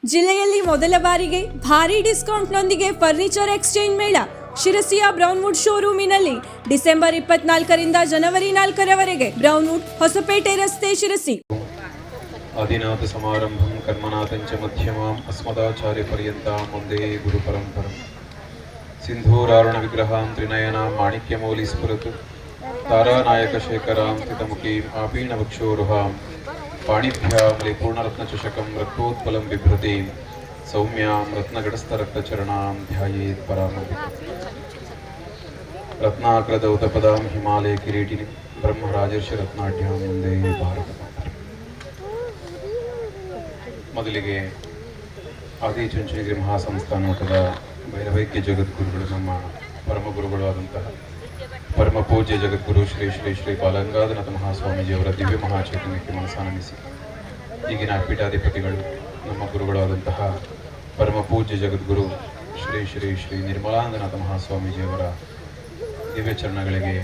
ಜಿಲ್ಲೆಯಲ್ಲಿ ಮೊದಲ ಬಾರಿಗೆ ಭಾರಿ ಡಿಸ್ಕೌಂಟ್ನೊಂದಿಗೆ ಫರ್ನಿಚರ್ ಎಕ್ಸ್ಚೇಂಜ್ ಮೇಳ ಶಿರಸಿಯ ಬ್ರೌನ್ವುಡ್ ಶೋರೂಮಿನಲ್ಲಿ ಡಿಸೆಂಬರ್ 24ರಿಂದ ಜನವರಿ 4ರವರೆಗೆ ಬ್ರೌನ್ವುಡ್ ಹೊಸಪೇಟೆ ರಸ್ತೆ ಶಿರಸಿ. ಆದಿನಾಥ ಸಮಾರಂಭಂ ಕರ್ಮನಾಥಂಚ ಮಧ್ಯಮಾಂ ಅಸ್ಮದಾಚಾರ್ಯ ಪರ್ಯಂತಾಂ ವಂದೇ ಗುರು ಪರಂಪರಂ. ಸಿಂಧೂರಾರುಣ ವಿಗ್ರಹಾಂ ತ್ರಿನಯನಾಂ ಮಾಣಿಕ್ಯಮೌಲಿ ಸ್ಫುರತು ತಾರಾನಾಯಕ ಶೇಖರಾಂ ಸ್ಥಿತಮುಖೀಂ ಆಪೀಣ ವಕ್ಷೋರುಹಾಂ ಪಾಣಿಭ್ಯಾಂ ಪೂರ್ಣರತ್ನಚಷಕಂ ರಕ್ತೋತ್ಪಲಂ ಬಿಭ್ರತೀಂ ಸೌಮ್ಯಾಂ ರತ್ನಗಡಸ್ಥರಕ್ತಚರಣಾಂ ಧ್ಯಾಯೇತ್ ಪರಾಮಂಬಿಕಾ. ರತ್ನಾಕೃತೌತಪದಾಂ ಹಿಮಾಲಯ ಕಿರೀಟಿನಿ ಬ್ರಹ್ಮರಾಜರ್ಷಿ ರತ್ನಾಢ್ಯಾಂ ವಂದೇ ಭಾರತ ಮಾತರಂ. ಮೊದಲಿಗೆ ಆದಿಚುಂಚನಗಿರಿ ಮಹಾಸಂಸ್ಥಾನ ಮಠದ ಭೈರವೈಕ್ಯ ಜಗದ್ಗುರುಗಳು, ನಮ್ಮ ಪರಮಗುರುಗಳು ಆದಂತಹ ಪರಮ ಪೂಜ್ಯ ಜಗದ್ಗುರು ಶ್ರೀ ಶ್ರೀ ಶ್ರೀ ಬಾಲಗಂಗಾಧರನಾಥ ಮಹಾಸ್ವಾಮೀಜಿಯವರ ದಿವ್ಯ ಮಹಾಚೈತನ್ಯಕ್ಕೆ ಮನಸ್ಸಾನಮಿಸಿ, ಈಗಿನ ಪೀಠಾಧಿಪತಿಗಳು ನಮ್ಮ ಗುರುಗಳಾದಂತಹ ಪರಮ ಪೂಜ್ಯ ಜಗದ್ಗುರು ಶ್ರೀ ಶ್ರೀ ಶ್ರೀ ನಿರ್ಮಲಾನಂದನಾಥ ಮಹಾಸ್ವಾಮೀಜಿಯವರ ದಿವ್ಯ ಚರಣಗಳಿಗೆ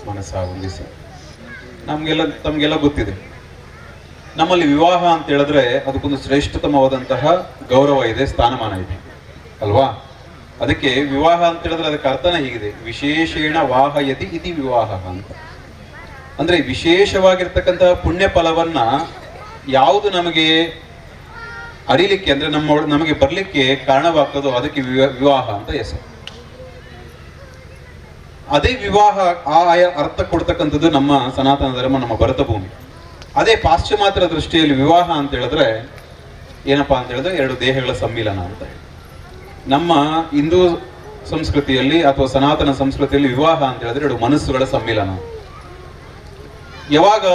ಮನಸ್ಸಾ ವಂದಿಸಿ, ತಮಗೆಲ್ಲ ಗೊತ್ತಿದೆ, ನಮ್ಮಲ್ಲಿ ವಿವಾಹ ಅಂತ ಹೇಳಿದ್ರೆ ಅದಕ್ಕೊಂದು ಶ್ರೇಷ್ಠತಮವಾದಂತಹ ಗೌರವ ಇದೆ, ಸ್ಥಾನಮಾನ ಇದೆ ಅಲ್ವಾ. ಅದಕ್ಕೆ ವಿವಾಹ ಅಂತ ಹೇಳಿದ್ರೆ ಅದಕ್ಕೆ ಅರ್ಥನೇ ಹೀಗಿದೆ, ವಿಶೇಷೇಣ ವಾಹಯತಿ ಇತಿ ವಿವಾಹ ಅಂತ. ಅಂದ್ರೆ ವಿಶೇಷವಾಗಿರ್ತಕ್ಕಂತಹ ಪುಣ್ಯ ಫಲವನ್ನ ಯಾವುದು ನಮಗೆ ಅರಿಲಿಕ್ಕೆ ಅಂದ್ರೆ ನಮಗೆ ಬರ್ಲಿಕ್ಕೆ ಕಾರಣವಾಗ್ತದೋ ಅದಕ್ಕೆ ವಿವಾಹ ಅಂತ ಹೆಸರು. ಅದೇ ವಿವಾಹ ಆ ಅರ್ಥ ಕೊಡ್ತಕ್ಕಂಥದ್ದು ನಮ್ಮ ಸನಾತನ ಧರ್ಮ, ನಮ್ಮ ಭರತ ಭೂಮಿ. ಅದೇ ಪಾಶ್ಚಿಮಾತ್ಯ ದೃಷ್ಟಿಯಲ್ಲಿ ವಿವಾಹ ಅಂತ ಹೇಳಿದ್ರೆ ಏನಪ್ಪಾ ಅಂತ ಹೇಳಿದ್ರೆ ಎರಡು ದೇಹಗಳ ಸಮ್ಮಿಲನ ಅಂತ. ನಮ್ಮ ಹಿಂದೂ ಸಂಸ್ಕೃತಿಯಲ್ಲಿ ಅಥವಾ ಸನಾತನ ಸಂಸ್ಕೃತಿಯಲ್ಲಿ ವಿವಾಹ ಅಂತ ಹೇಳಿದ್ರೆ ಎರಡು ಮನಸ್ಸುಗಳ ಸಮ್ಮಿಲನ. ಯಾವಾಗ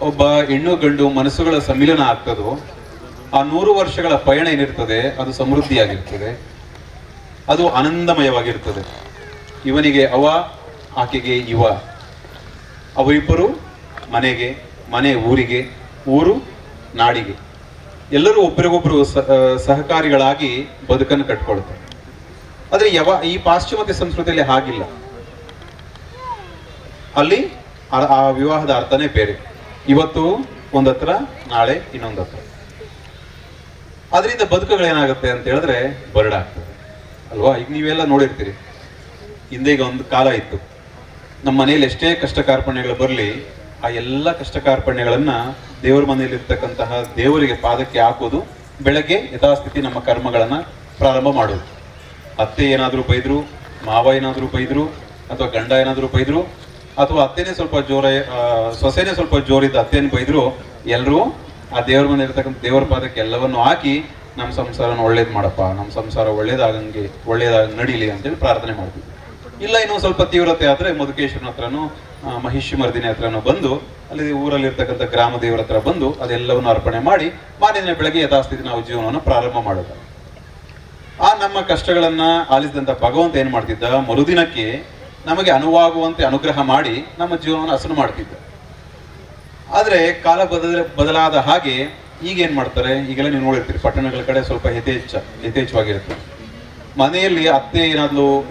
ಒಬ್ಬ ಹೆಣ್ಣು ಗಂಡು ಮನಸ್ಸುಗಳ ಸಮ್ಮಿಲನ ಆಗ್ತದೋ ಆ 100 ವರ್ಷಗಳ ಪಯಣ ಏನಿರ್ತದೆ ಅದು ಸಮೃದ್ಧಿಯಾಗಿರ್ತದೆ, ಅದು ಆನಂದಮಯವಾಗಿರ್ತದೆ. ಇವನಿಗೆ ಅವ, ಆಕೆಗೆ ಇವ, ಅವರಿಬ್ಬರು ಮನೆಗೆ, ಮನೆ ಊರಿಗೆ, ಊರು ನಾಡಿಗೆ, ಎಲ್ಲರೂ ಒಬ್ಬರಿಗೊಬ್ಬರು ಸಹಕಾರಿಗಳಾಗಿ ಬದುಕನ್ನು ಕಟ್ಕೊಳ್ತಾರೆ. ಆದ್ರೆ ಈ ಪಾಶ್ಚಿಮಾತ್ಯ ಸಂಸ್ಕೃತಿಯಲ್ಲಿ ಹಾಗಿಲ್ಲ. ಅಲ್ಲಿ ಆ ವಿವಾಹದ ಅರ್ಥನೇ ಬೇರೆ. ಇವತ್ತು ಒಂದತ್ರ, ನಾಳೆ ಇನ್ನೊಂದತ್ರ. ಅದರಿಂದ ಬದುಕುಗಳೇನಾಗುತ್ತೆ ಅಂತ ಹೇಳಿದ್ರೆ ಬರಡಾಗ್ತದೆ ಅಲ್ವಾ. ಈಗ ನೀವೆಲ್ಲ ನೋಡಿರ್ತೀರಿ, ಹಿಂದೆ ಈಗ ಒಂದು ಕಾಲ ಇತ್ತು, ನಮ್ಮ ಮನೆಯಲ್ಲಿ ಎಷ್ಟೇ ಕಷ್ಟ ಕಾರ್ಪಣ್ಯಗಳು ಬರಲಿ ಆ ಎಲ್ಲ ಕಷ್ಟ ಕಾರ್ಪಣ್ಯಗಳನ್ನ ದೇವರ ಮನೆಯಲ್ಲಿ ಇರ್ತಕ್ಕಂತಹ ದೇವರಿಗೆ ಪಾದಕ್ಕೆ ಹಾಕೋದು, ಬೆಳಗ್ಗೆ ಯಥಾಸ್ಥಿತಿ ನಮ್ಮ ಕರ್ಮಗಳನ್ನ ಪ್ರಾರಂಭ ಮಾಡೋದು. ಅತ್ತೆ ಏನಾದರೂ ಬೈದ್ರು, ಮಾವ ಏನಾದರೂ ಬೈದ್ರು, ಅಥವಾ ಗಂಡ ಏನಾದರೂ ಬೈದ್ರು, ಅಥವಾ ಅತ್ತೆನೇ ಸ್ವಲ್ಪ ಸೊಸೆನೇ ಸ್ವಲ್ಪ ಜೋರಿದ್ದ ಅತ್ತೆಯನ್ನು ಬೈದ್ರು, ಎಲ್ಲರೂ ಆ ದೇವರ ಮನೆ ಇರ್ತಕ್ಕಂಥ ದೇವರ ಪಾದಕ್ಕೆ ಎಲ್ಲವನ್ನು ಹಾಕಿ ನಮ್ಮ ಸಂಸಾರನ ಒಳ್ಳೇದು ಮಾಡಪ್ಪ, ನಮ್ಮ ಸಂಸಾರ ಒಳ್ಳೇದಾಗ ನಡೀಲಿ ಅಂತೇಳಿ ಪ್ರಾರ್ಥನೆ ಮಾಡ್ತೀವಿ. ಇಲ್ಲ ಇನ್ನೂ ಸ್ವಲ್ಪ ತೀವ್ರತೆ ಆದ್ರೆ ಮಧುಕೇಶ್ವರನ ಹತ್ರನೋ ಮಹಿಷಿ ಮರ್ದಿನಿ ಹತ್ರನೋ ಬಂದು ಅಲ್ಲಿ ಊರಲ್ಲಿ ಇರ್ತಕ್ಕಂಥ ಗ್ರಾಮ ದೇವರ ಹತ್ರ ಬಂದು ಅದೆಲ್ಲವನ್ನು ಅರ್ಪಣೆ ಮಾಡಿ ಮಾರನೇ ಬೆಳಗ್ಗೆ ಯಥಾಸ್ಥಿತಿ ನಾವು ಜೀವನವನ್ನು ಪ್ರಾರಂಭ ಮಾಡೋದು. ಆ ನಮ್ಮ ಕಷ್ಟಗಳನ್ನ ಆಲಿಸಿದಂತ ಭಗವಂತ ಏನ್ ಮಾಡ್ತಿದ್ದ, ಮರುದಿನಕ್ಕೆ ನಮಗೆ ಅನುವಾಗುವಂತೆ ಅನುಗ್ರಹ ಮಾಡಿ ನಮ್ಮ ಜೀವನವನ್ನು ಹಸನು ಮಾಡ್ತಿದ್ದ. ಆದ್ರೆ ಕಾಲ ಬದಲಾದ ಹಾಗೆ ಈಗೇನ್ ಮಾಡ್ತಾರೆ, ಈಗೆಲ್ಲ ನೀವು ನೋಡಿರ್ತೀರಿ ಪಟ್ಟಣಗಳ ಕಡೆ ಸ್ವಲ್ಪ ಯಥೇಚ್ಛವಾಗಿರುತ್ತೆ. ಮನೆಯಲ್ಲಿ ಅತ್ತೆ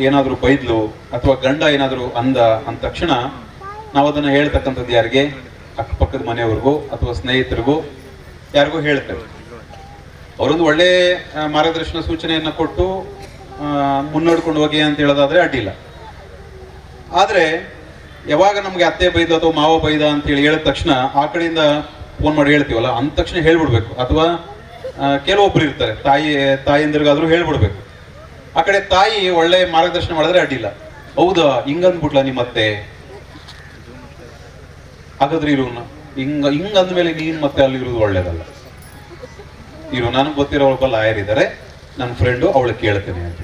ಏನಾದ್ರೂ ಬೈದ್ಲು ಅಥವಾ ಗಂಡ ಏನಾದ್ರೂ ಅಂದ ತಕ್ಷಣ ನಾವು ಅದನ್ನ ಹೇಳ್ತಕ್ಕಂಥದ್ದು ಯಾರಿಗೆ, ಅಕ್ಕಪಕ್ಕದ ಮನೆಯವ್ರಿಗೂ ಅಥವಾ ಸ್ನೇಹಿತರಿಗೂ ಯಾರಿಗೂ ಹೇಳ್ತೇವೆ. ಅವರೊಂದು ಒಳ್ಳೆ ಮಾರ್ಗದರ್ಶನ ಸೂಚನೆಯನ್ನ ಕೊಟ್ಟು ಮುನ್ನಡೆಕೊಂಡು ಹೋಗಿ ಅಂತ ಹೇಳೋದಾದ್ರೆ ಅಡ್ಡಿಲ್ಲ. ಆದ್ರೆ ಯಾವಾಗ ನಮ್ಗೆ ಅತ್ತೆ ಬೈದ ಅಥವಾ ಮಾವ ಬೈದ ಅಂತ ಹೇಳಿದ ತಕ್ಷಣ ಆ ಕಡೆಯಿಂದ ಫೋನ್ ಮಾಡಿ ಹೇಳ್ತೀವಲ್ಲ, ಅಂದ ತಕ್ಷಣ ಹೇಳ್ಬಿಡ್ಬೇಕು. ಅಥವಾ ಕೆಲವೊಬ್ರು ಇರ್ತಾರೆ ತಾಯಿಯಂದ್ರಿಗಾದ್ರೂ ಹೇಳ್ಬಿಡ್ಬೇಕು. ಆ ಕಡೆ ತಾಯಿ ಒಳ್ಳೆ ಮಾರ್ಗದರ್ಶನ ಮಾಡಿದ್ರೆ ಅಡ್ಡಿಲ್ಲ. ಹೌದಾ ಹಿಂಗಂದ್ಬಿಟ್ಲ ನಿಮ್ಮತ್ತೆ, ಹಾಗಾದ್ರೆ ಇರು ಹಿಂಗಂದ್ಮೇಲೆ ನೀನ್ ಮತ್ತೆ ಅಲ್ಲಿ ಇರೋದು ಒಳ್ಳೇದಲ್ಲ. ನನಗೆ ಗೊತ್ತಿರೋ ಒಬ್ಬ ಲಾಯರ್ ಇದ್ದಾರೆ, ನನ್ನ ಫ್ರೆಂಡು, ಅವಳು ಕೇಳ್ತೇನೆ ಅಂತ.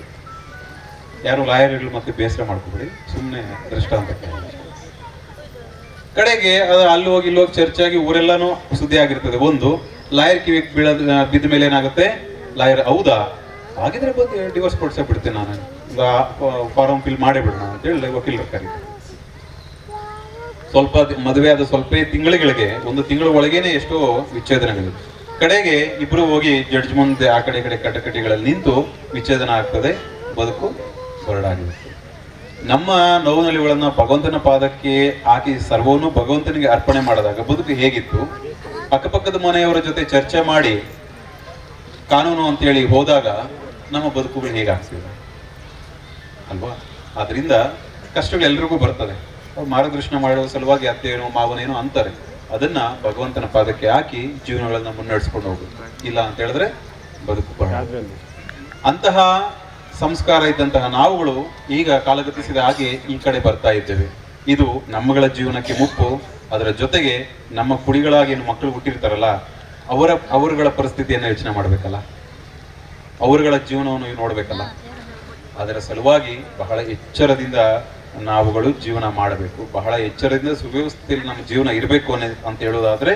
ಯಾರು ಲಾಯರ್ಗಳು ಮತ್ತೆ ಬೇಸರ ಮಾಡ್ಕೊಬೇಡಿ, ಸುಮ್ಮನೆ ದೃಷ್ಟಾಂತ ಕಡೆಗೆ ಅದು ಅಲ್ಲಿ ಹೋಗಿ ಚರ್ಚಾಗಿ ಊರೆಲ್ಲಾನು ಸುದ್ದಿ ಆಗಿರ್ತದೆ. ಒಂದು ಲಾಯರ್ ಕಿವಿ ಬಿದ್ದ ಮೇಲೆ ಏನಾಗುತ್ತೆ, ಲಾಯರ್ ಹೌದಾ ಹಾಗಿದ್ರೆ ಬಂದು ಡಿವೋರ್ಸ್ ಕೊಡ್ಸೇ ಬಿಡ್ತೇನೆ ನಾನು, ಫಾರಂ ಫಿಲ್ ಮಾಡೇ ಬಿಡೋಣ ಅಂತೇಳಿ ವಕೀಲರು ಕರೀತಾರೆ. ಸ್ವಲ್ಪ ಮದುವೆ ಆದ ಸ್ವಲ್ಪ ತಿಂಗಳಿಗೆ, ಒಂದು ತಿಂಗಳ ಒಳಗೇನೆ ಎಷ್ಟೋ ವಿಚ್ಛೇದನಗಳು. ಕಡೆಗೆ ಇಬ್ರು ಹೋಗಿ ಜಡ್ಜ್ ಮುಂದೆ ಆ ಕಡೆ ಕಟಕಟಿಗಳಲ್ಲಿ ನಿಂತು ವಿಚ್ಛೇದನ ಆಗ್ತದೆ, ಬದುಕು ಹೊರಡಾಗಿರುತ್ತೆ. ನಮ್ಮ ನೋವುನಲಿಗಳನ್ನ ಭಗವಂತನ ಪಾದಕ್ಕೆ ಹಾಕಿ ಸರ್ವವನ್ನು ಭಗವಂತನಿಗೆ ಅರ್ಪಣೆ ಮಾಡಿದಾಗ ಬದುಕು ಹೇಗಿತ್ತು, ಅಕ್ಕಪಕ್ಕದ ಮನೆಯವರ ಜೊತೆ ಚರ್ಚೆ ಮಾಡಿ ಕಾನೂನು ಅಂತೇಳಿ ಹೋದಾಗ ನಮ್ಮ ಬದುಕುಗಳು ಹೇಗಾಗ್ತಿವೆ ಅಲ್ವಾ? ಆದ್ರಿಂದ ಕಷ್ಟಗಳು ಎಲ್ರಿಗೂ ಬರ್ತದೆ. ಅವ್ರು ಮಾರ್ಗದರ್ಶನ ಮಾಡುವ ಸಲುವಾಗಿ ಅತ್ತೆಯೇನೋ ಮಾವನೇನೋ ಅಂತಾರೆ. ಅದನ್ನ ಭಗವಂತನ ಪಾದಕ್ಕೆ ಹಾಕಿ ಜೀವನಗಳನ್ನ ಮುನ್ನಡೆಸ್ಕೊಂಡು ಹೋಗುದು. ಇಲ್ಲ ಅಂತ ಹೇಳಿದ್ರೆ ಬದುಕು ಬಹಳ. ಅಂತಹ ಸಂಸ್ಕಾರ ಇದ್ದಂತಹ ನಾವುಗಳು ಈಗ ಕಾಲಗತಿಸಿದ ಹಾಗೆ ಈ ಕಡೆ ಬರ್ತಾ ಇದ್ದೇವೆ. ಇದು ನಮ್ಮಗಳ ಜೀವನಕ್ಕೆ ಮುಪ್ಪು. ಅದರ ಜೊತೆಗೆ ನಮ್ಮ ಕುಡಿಗಳಾಗಿ ಏನು ಮಕ್ಕಳು ಹುಟ್ಟಿರ್ತಾರಲ್ಲ ಅವರುಗಳ ಪರಿಸ್ಥಿತಿಯನ್ನು ಯೋಚನೆ ಮಾಡ್ಬೇಕಲ್ಲ, ಅವರುಗಳ ಜೀವನವನ್ನು ನೋಡ್ಬೇಕಲ್ಲ. ಅದರ ಸಲುವಾಗಿ ಬಹಳ ಎಚ್ಚರದಿಂದ ನಾವುಗಳು ಜೀವನ ಮಾಡಬೇಕು. ಬಹಳ ಎಚ್ಚರದಿಂದ ಸುವ್ಯವಸ್ಥೆಯಲ್ಲಿ ನಮ್ಮ ಜೀವನ ಇರಬೇಕು ಅಂತ ಹೇಳೋದಾದ್ರೆ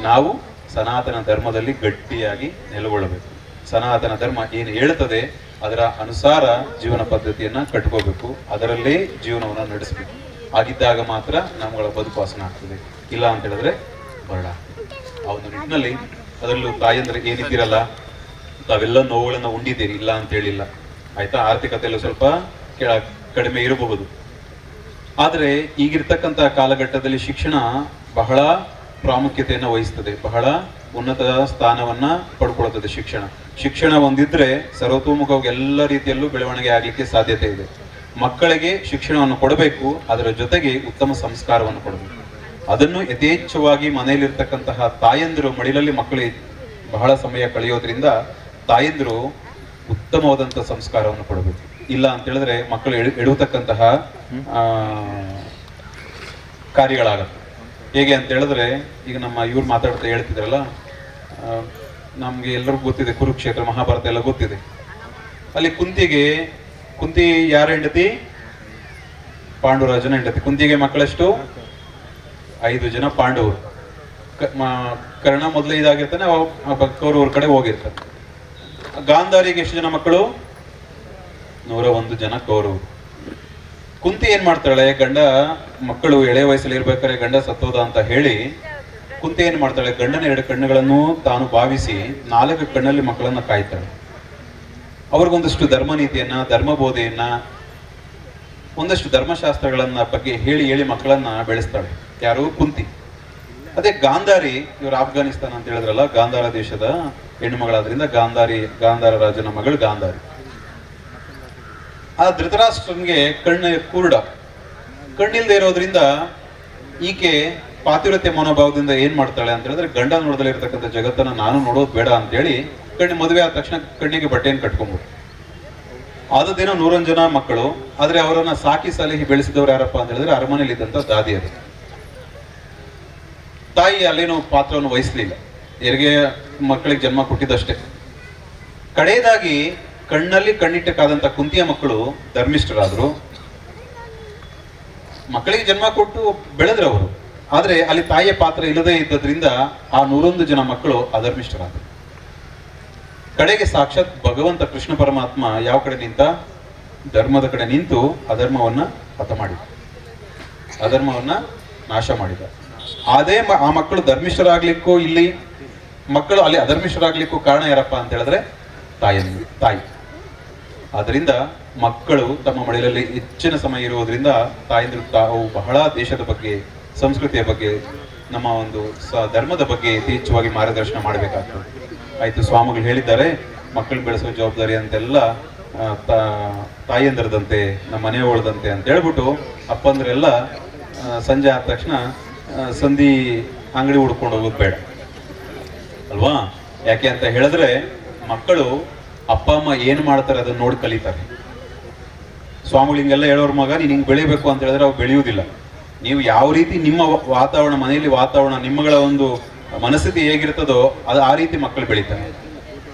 ನಾವು ಸನಾತನ ಧರ್ಮದಲ್ಲಿ ಗಟ್ಟಿಯಾಗಿ ನೆಲೆಗೊಳ್ಳಬೇಕು. ಸನಾತನ ಧರ್ಮ ಏನು ಹೇಳ್ತದೆ ಅದರ ಅನುಸಾರ ಜೀವನ ಪದ್ಧತಿಯನ್ನ ಕಟ್ಕೋಬೇಕು. ಅದರಲ್ಲೇ ಜೀವನವನ್ನು ನಡೆಸಬೇಕು. ಆಗಿದ್ದಾಗ ಮಾತ್ರ ನಮ್ಮಗಳ ಬದುಕು ವಾಸನ ಆಗ್ತದೆ. ಇಲ್ಲ ಅಂತ ಹೇಳಿದ್ರೆ ಬರಡ. ಆ ಒಂದು ನಿಟ್ಟಿನಲ್ಲಿ ಅದರಲ್ಲೂ ತಾಯಂದ್ರೆ ಏನಿದ್ದೀರಲ್ಲ, ತಾವೆಲ್ಲ ನೋವುಗಳನ್ನ ಉಂಡಿದ್ದೀರಿ, ಇಲ್ಲ ಅಂತ ಹೇಳಿಲ್ಲ ಆಯ್ತಾ. ಆರ್ಥಿಕತೆಯಲ್ಲೂ ಸ್ವಲ್ಪ ಕಡಿಮೆ ಇರಬಹುದು. ಆದರೆ ಈಗಿರ್ತಕ್ಕಂಥ ಕಾಲಘಟ್ಟದಲ್ಲಿ ಶಿಕ್ಷಣ ಬಹಳ ಪ್ರಾಮುಖ್ಯತೆಯನ್ನು ವಹಿಸ್ತದೆ, ಬಹಳ ಉನ್ನತ ಸ್ಥಾನವನ್ನ ಪಡ್ಕೊಳ್ತದೆ. ಶಿಕ್ಷಣ ಒಂದಿದ್ರೆ ಸರ್ವತೋಮುಖವಾಗಿ ಎಲ್ಲ ರೀತಿಯಲ್ಲೂ ಬೆಳವಣಿಗೆ ಆಗಲಿಕ್ಕೆ ಸಾಧ್ಯತೆ ಇದೆ. ಮಕ್ಕಳಿಗೆ ಶಿಕ್ಷಣವನ್ನು ಕೊಡಬೇಕು, ಅದರ ಜೊತೆಗೆ ಉತ್ತಮ ಸಂಸ್ಕಾರವನ್ನು ಕೊಡಬೇಕು. ಅದನ್ನು ಯಥೇಚ್ಛವಾಗಿ ಮನೆಯಲ್ಲಿರ್ತಕ್ಕಂತಹ ತಾಯಂದಿರು ಮಡಿಲಲ್ಲಿ ಮಕ್ಕಳು ಬಹಳ ಸಮಯ ಕಳೆಯೋದ್ರಿಂದ ತಾಯಂದಿರು ಉತ್ತಮವಾದಂತಹ ಸಂಸ್ಕಾರವನ್ನು ಕೊಡಬೇಕು. ಇಲ್ಲ ಅಂತ ಹೇಳಿದ್ರೆ ಮಕ್ಕಳು ಎಡುವತಕ್ಕಂತಹ ಕಾರ್ಯಗಳಾಗತ್ತೆ. ಹೇಗೆ ಅಂತ ಹೇಳಿದ್ರೆ ಈಗ ನಮ್ಮ ಇವ್ರು ಮಾತಾಡ್ತಾ ಹೇಳ್ತಿದ್ರಲ್ಲ, ನಮ್ಗೆ ಎಲ್ಲರಿಗೂ ಗೊತ್ತಿದೆ ಕುರುಕ್ಷೇತ್ರ ಮಹಾಭಾರತ ಎಲ್ಲ ಗೊತ್ತಿದೆ. ಅಲ್ಲಿ ಕುಂತಿ ಯಾರ ಹೆಂಡತಿ? ಪಾಂಡುರಾಜನ ಹೆಂಡತಿ. ಕುಂತಿಗೆ ಮಕ್ಕಳೆಷ್ಟು? 5 ಜನ ಪಾಂಡವರು. ಕರ್ಣ ಮೊದಲೇ ಇದಾಗಿರ್ತಾನೆ, ಕೌರವ್ರ ಕಡೆ ಹೋಗಿರ್ತಾನೆ. ಗಾಂಧಾರಿಗೆ ಎಷ್ಟು ಜನ ಮಕ್ಕಳು? 101 ಜನ ಕೌರವರು. ಕುಂತಿ ಏನ್ ಮಾಡ್ತಾಳೆ, ಗಂಡ ಮಕ್ಕಳು ಎಳೆ ವಯಸ್ಸಲ್ಲಿ ಇರ್ಬೇಕಾದ್ರೆ ಗಂಡ ಸತ್ತೋದ ಅಂತ ಹೇಳಿ ಕುಂತಿ ಏನ್ ಮಾಡ್ತಾಳೆ, ಗಂಡನ 2 ಕಣ್ಣುಗಳನ್ನು ತಾನು ಭಾವಿಸಿ 4 ಕಣ್ಣಲ್ಲಿ ಮಕ್ಕಳನ್ನ ಕಾಯ್ತಾಳೆ. ಅವ್ರಿಗೊಂದಷ್ಟು ಧರ್ಮ ನೀತಿಯನ್ನ, ಧರ್ಮಬೋಧೆಯನ್ನ, ಒಂದಷ್ಟು ಧರ್ಮಶಾಸ್ತ್ರಗಳನ್ನ ಬಗ್ಗೆ ಹೇಳಿ ಮಕ್ಕಳನ್ನ ಬೆಳೆಸ್ತಾಳೆ. ಯಾರು? ಕುಂತಿ. ಅದೇ ಗಾಂಧಾರಿ, ಇವರು ಆಫ್ಘಾನಿಸ್ತಾನ ಅಂತ ಹೇಳಿದ್ರಲ್ಲ, ಗಾಂಧಾರ ದೇಶದ ಹೆಣ್ಣು ಮಗಳಾದ್ರಿಂದ ಗಾಂಧಾರ ರಾಜನ ಮಗಳು ಗಾಂಧಾರಿ. ಆ ಧೃತರಾಷ್ಟ್ರನ್ಗೆ ಕಣ್ಣಿಲ್ದೇ ಇರೋದ್ರಿಂದ ಈಕೆ ಪಾತಿವ್ರತ್ಯ ಮನೋಭಾವದಿಂದ ಏನ್ ಮಾಡ್ತಾಳೆ ಅಂತ ಹೇಳಿದ್ರೆ, ಗಂಡ ನೋಡದಲ್ಲೇ ಇರತಕ್ಕಂಥ ಜಗತ್ತನ್ನ ನಾನು ನೋಡೋದು ಬೇಡ ಅಂತ ಹೇಳಿ ಮದುವೆ ಆದ ತಕ್ಷಣ ಕಣ್ಣಿಗೆ ಬಟ್ಟೆಯನ್ನು ಕಟ್ಕೊಂಡ್ಬಿಟ್ಟು. ಆದದೇನೋ 101 ಜನ ಮಕ್ಕಳು. ಆದ್ರೆ ಅವರನ್ನ ಸಾಕಿ ಸಲಹಿ ಬೆಳೆಸಿದವ್ರು ಯಾರಪ್ಪ ಅಂತ ಹೇಳಿದ್ರೆ ಅರಮನೆಯಲ್ಲಿ ಇದ್ದಂತ ದಾದಿಯರು. ತಾಯಿ ಅಲ್ಲೇನೋ ಪಾತ್ರವನ್ನು ವಹಿಸ್ಲಿಲ್ಲ, ಹೆರಿಗೆ ಮಕ್ಕಳಿಗೆ ಜನ್ಮ ಕೊಟ್ಟಿದ್ದಷ್ಟೇ. ಕಡೆಯದಾಗಿ ಕಣ್ಣಲ್ಲಿ ಕಣ್ಣಿಟ್ಟಕ್ಕಾದಂತ ಕುಂತಿಯ ಮಕ್ಕಳು ಧರ್ಮಿಷ್ಠರಾದ್ರು. ಮಕ್ಕಳಿಗೆ ಜನ್ಮ ಕೊಟ್ಟು ಬೆಳೆದ್ರು ಅವರು. ಆದ್ರೆ ಅಲ್ಲಿ ತಾಯಿಯ ಪಾತ್ರ ಇಲ್ಲದೇ ಇದ್ದದ್ರಿಂದ ಆ 101 ಜನ ಮಕ್ಕಳು ಅಧರ್ಮಿಷ್ಠರಾದ್ರು. ಕಡೆಗೆ ಸಾಕ್ಷಾತ್ ಭಗವಂತ ಕೃಷ್ಣ ಪರಮಾತ್ಮ ಯಾವ ಕಡೆ ನಿಂತ? ಧರ್ಮದ ಕಡೆ ನಿಂತು ಅಧರ್ಮವನ್ನ ಹತ ಮಾಡಿದ, ಅಧರ್ಮವನ್ನ ನಾಶ ಮಾಡಿದ. ಅದೇ ಆ ಮಕ್ಕಳು ಧರ್ಮಿಷ್ಠರಾಗ್ಲಿಕ್ಕೂ ಇಲ್ಲಿ ಮಕ್ಕಳು ಅಲ್ಲಿ ಅಧರ್ಮಿಷ್ಠರಾಗ್ಲಿಕ್ಕೂ ಕಾರಣ ಯಾರಪ್ಪ ಅಂತ ಹೇಳಿದ್ರೆ ತಾಯಿ. ಆದ್ರಿಂದ ಮಕ್ಕಳು ತಮ್ಮ ಮಡಿಲಲ್ಲಿ ಹೆಚ್ಚಿನ ಸಮಯ ಇರುವುದರಿಂದ ತಾಯಂದಿರು ತಾವು ಬಹಳ ದೇಶದ ಬಗ್ಗೆ, ಸಂಸ್ಕೃತಿಯ ಬಗ್ಗೆ, ನಮ್ಮ ಒಂದು ಧರ್ಮದ ಬಗ್ಗೆ ಯಥೇಚ್ಛವಾಗಿ ಮಾರ್ಗದರ್ಶನ ಮಾಡಬೇಕಾಗ್ತದೆ. ಆಯ್ತು, ಸ್ವಾಮಿಗಳು ಹೇಳಿದ್ದಾರೆ ಮಕ್ಕಳು ಬೆಳೆಸೋ ಜವಾಬ್ದಾರಿ ಅಂತೆಲ್ಲ ತಾಯಂದಿರದಂತೆ, ನಮ್ಮ ಮನೆಯೊಳದಂತೆ ಅಂತ ಹೇಳ್ಬಿಟ್ಟು ಅಪ್ಪಂದ್ರೆಲ್ಲ ಸಂಜೆ ಆದ ತಕ್ಷಣ ಸಂಧಿ ಅಂಗಡಿ ಹುಡ್ಕೊಂಡು ಹೋಗೋದು ಬೇಡ ಅಲ್ವಾ? ಯಾಕೆ ಅಂತ ಹೇಳಿದ್ರೆ ಮಕ್ಕಳು ಅಪ್ಪ ಅಮ್ಮ ಏನು ಮಾಡ್ತಾರೆ ಅದನ್ನ ನೋಡಿ ಕಲಿತಾರೆ. ಸ್ವಾಮಿಗಳು ಹಿಂಗೆಲ್ಲ ಹೇಳೋರ್ ಮಗ ನೀನು ಹಿಂಗೆ ಬೆಳಿಬೇಕು ಅಂತ ಹೇಳಿದ್ರೆ ಅವ್ರು ಬೆಳೆಯುವುದಿಲ್ಲ. ನೀವು ಯಾವ ರೀತಿ ನಿಮ್ಮ ವಾತಾವರಣ, ಮನೆಯಲ್ಲಿ ವಾತಾವರಣ, ನಿಮ್ಮಗಳ ಒಂದು ಮನಸ್ಥಿತಿ ಹೇಗಿರ್ತದೋ ಅದು ಆ ರೀತಿ ಮಕ್ಕಳು ಬೆಳೀತಾರೆ.